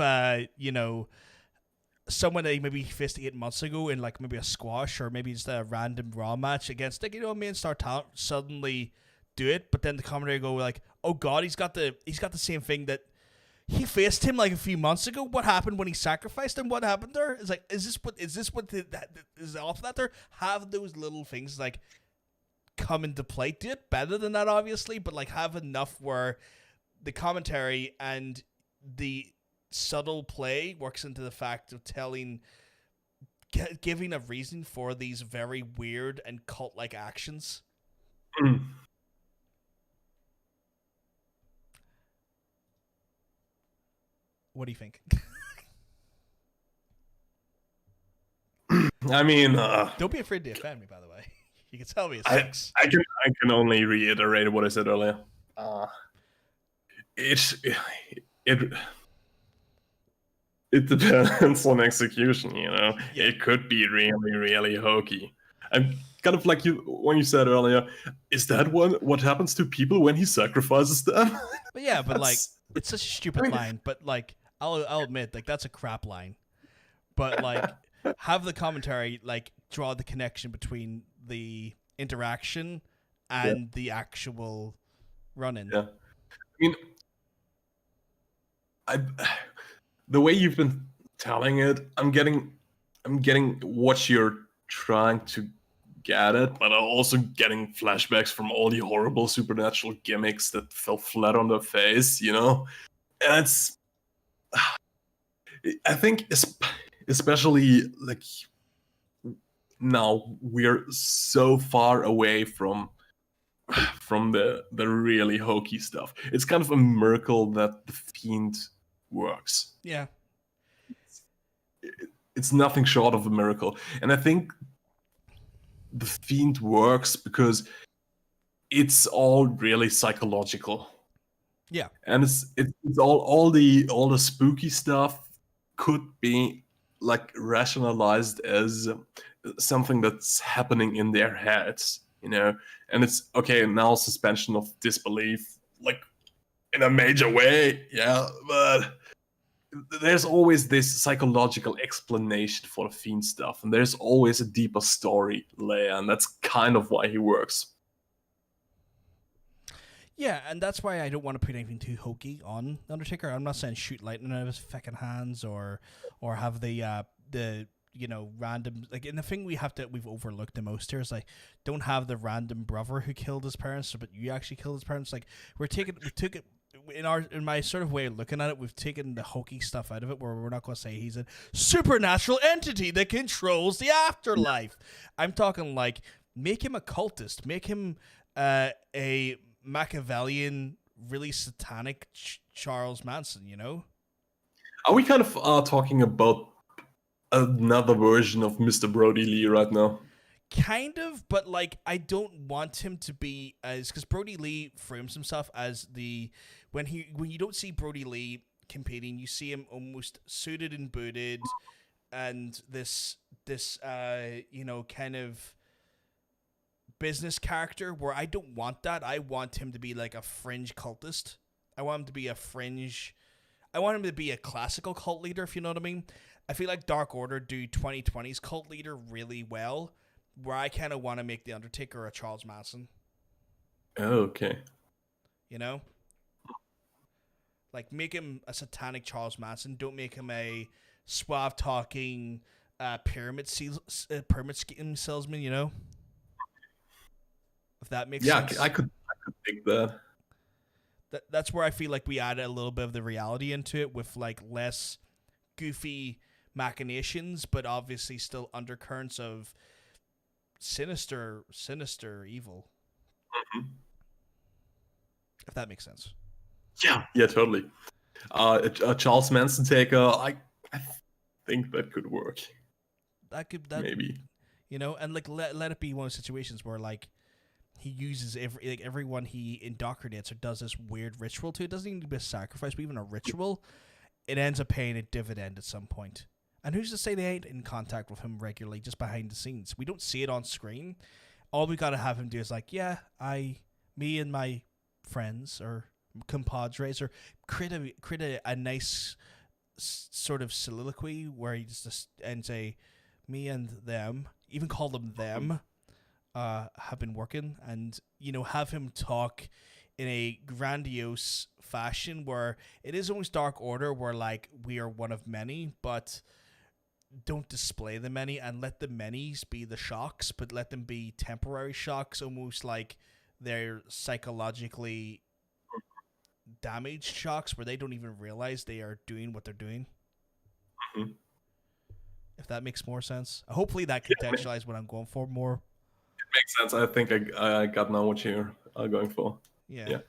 someone that he maybe faced 8 months ago in like maybe a squash or maybe just a random Raw match against like, main star talent, suddenly do it, but then the commentator go like, oh god, he's got the same thing that he faced him like a few months ago. What happened when he sacrificed him? What happened there? It's like, is this what is off that there? Have those little things like come into play. Do it better than that, obviously, but like have enough where the commentary and the subtle play works into the fact of giving a reason for these very weird and cult-like actions. What do you think? I mean, don't be afraid to offend me, by the way. You can tell me it's sex. I can only reiterate what I said earlier. It depends on execution, Yeah. It could be really, really hokey. I'm kind of like when you said earlier, is that what happens to people when he sacrifices them? But yeah, but like, it's such a stupid line, but like, I'll admit, like, that's a crap line. But like, have the commentary like draw the connection between the interaction and the actual run-in. Yeah, I mean, the way you've been telling it, I'm getting what you're trying to get at, but I'm also getting flashbacks from all the horrible supernatural gimmicks that fell flat on their face, And it's, I think, especially like now we're so far away from the really hokey stuff. It's kind of a miracle that the Fiend works. Yeah. It's nothing short of a miracle. And I think the Fiend works because it's all really psychological. Yeah. And it's all the spooky stuff could be like rationalized as something that's happening in their heads, and it's okay now, suspension of disbelief, like in a major way, yeah, but there's always this psychological explanation for the Fiend stuff, and there's always a deeper story layer, and that's kind of why he works. Yeah, and that's why I don't want to put anything too hokey on Undertaker. I'm not saying shoot lightning out of his fucking hands or have the random, like, and the thing we've overlooked the most here is, like, don't have the random brother who killed his parents, but you actually killed his parents. Like, we took it in my sort of way of looking at it, we've taken the hokey stuff out of it, where we're not going to say he's a supernatural entity that controls the afterlife. I'm talking, like, make him a cultist, make him a Machiavellian, really satanic Charles Manson, Are we kind of talking about another version of Mr. Brody Lee right now? Kind of, but, like, I don't want him to be as, because Brody Lee frames himself as when you don't see Brody Lee competing, you see him almost suited and booted, and this kind of business character, where I don't want that. I want him to be like a fringe cultist. I want him to be a classical cult leader, if you know what I mean. I feel like Dark Order do 2020's cult leader really well, where I kind of want to make the Undertaker a Charles Manson. Oh, okay. Like, make him a satanic Charles Manson. Don't make him a suave talking pyramid scheme salesman. If that makes sense. Yeah, I could think that. That's where I feel like we add a little bit of the reality into it, with, like, less goofy machinations, but obviously still undercurrents of sinister evil. Mm-hmm. If that makes sense. Yeah, totally. A Charles Manson taker, I think that could work. That maybe. And, like, let it be one of those situations where, like, he uses everyone he indoctrinates or does this weird ritual to. It doesn't need to be a sacrifice, but even a ritual, it ends up paying a dividend at some point. And who's to say they ain't in contact with him regularly, just behind the scenes? We don't see it on screen. All we got to have him do is, like, me and my friends or compadres, or create a nice sort of soliloquy where he just and say, me and them, even call them them, have been working, and have him talk in a grandiose fashion where it is almost Dark Order, where, like, we are one of many, but don't display the many, and let the many's be the shocks, but let them be temporary shocks, almost like they're psychologically damaged shocks, where they don't even realize they are doing what they're doing. Mm-hmm. If that makes more sense. Hopefully that contextualizes what I'm going for more. It makes sense. I think I got now what you're going for. Yeah.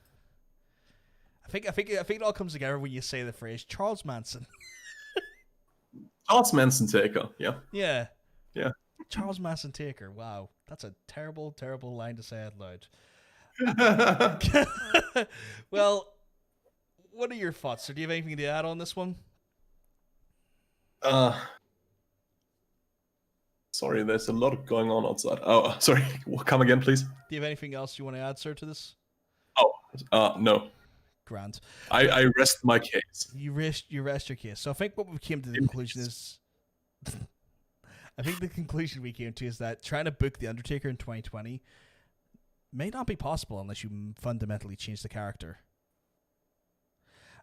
I think it all comes together when you say the phrase Charles Manson. Charles Manson taker. Yeah. Yeah. Yeah. Charles Manson taker. Wow, that's a terrible, terrible line to say out loud. Well, what are your thoughts? Or do you have anything to add on this one? Sorry, there's a lot going on outside. Oh, sorry. Come again, please. Do you have anything else you want to add, sir, to this? Oh, no. Grant. I rest my case. You rest your case. So I think what we came to the conclusion is... I think the conclusion we came to is that trying to book The Undertaker in 2020 may not be possible unless you fundamentally change the character.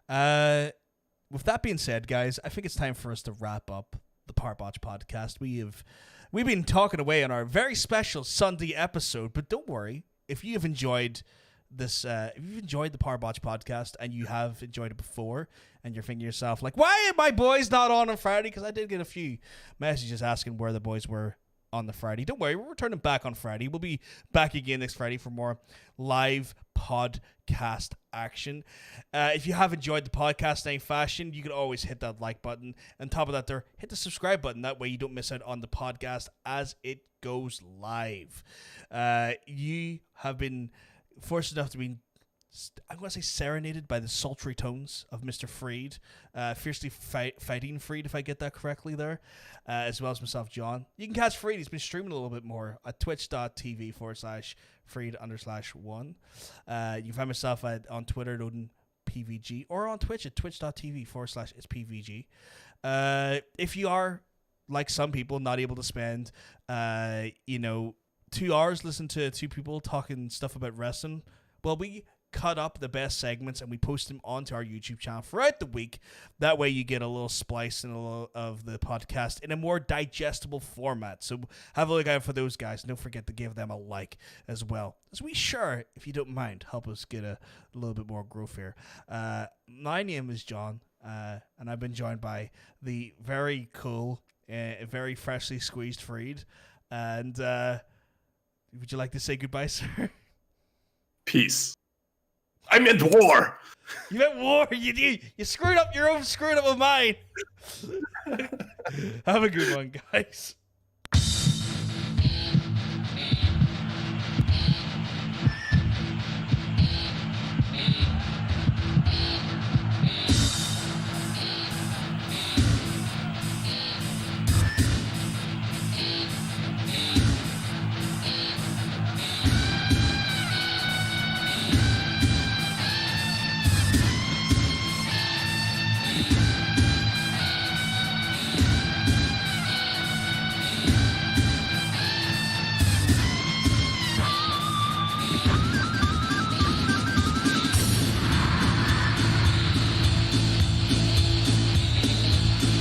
With that being said, guys, I think it's time for us to wrap up the Powerbotch Podcast. We've been talking away on our very special Sunday episode, but don't worry, if you have enjoyed this, if you've enjoyed the Powerbotch Podcast and you have enjoyed it before, and you're thinking to yourself, like, why are my boys not on Friday? Because I did get a few messages asking where the boys were on the Friday. Don't worry, we're returning back on Friday. We'll be back again next Friday for more live podcast action. If you have enjoyed the podcast in any fashion, you can always hit that like button. On top of that, hit the subscribe button. That way you don't miss out on the podcast as it goes live. You have been fortunate enough to be I'm going to say serenaded by the sultry tones of Mr. Freed, fiercely fighting Freed, if I get that correctly there, as well as myself, John. You can catch Freed. He's been streaming a little bit more at twitch.tv/Freed_1. You can find myself on Twitter at OdinPVG or on Twitch at twitch.tv/itspvg. If you are, like some people, not able to spend, 2 hours listening to two people talking stuff about wrestling, well, we cut up the best segments and we post them onto our YouTube channel throughout the week. That way you get a little splice and a little of the podcast in a more digestible format. So have a look out for those guys. Don't forget to give them a like as well. As we sure, if you don't mind, help us get a little bit more growth here. My name is John, and I've been joined by the very cool, very freshly squeezed Freed. And would you like to say goodbye, sir? Peace. I meant war. You meant war. You screwed up your own, screwed up with mine. Have a good one, guys.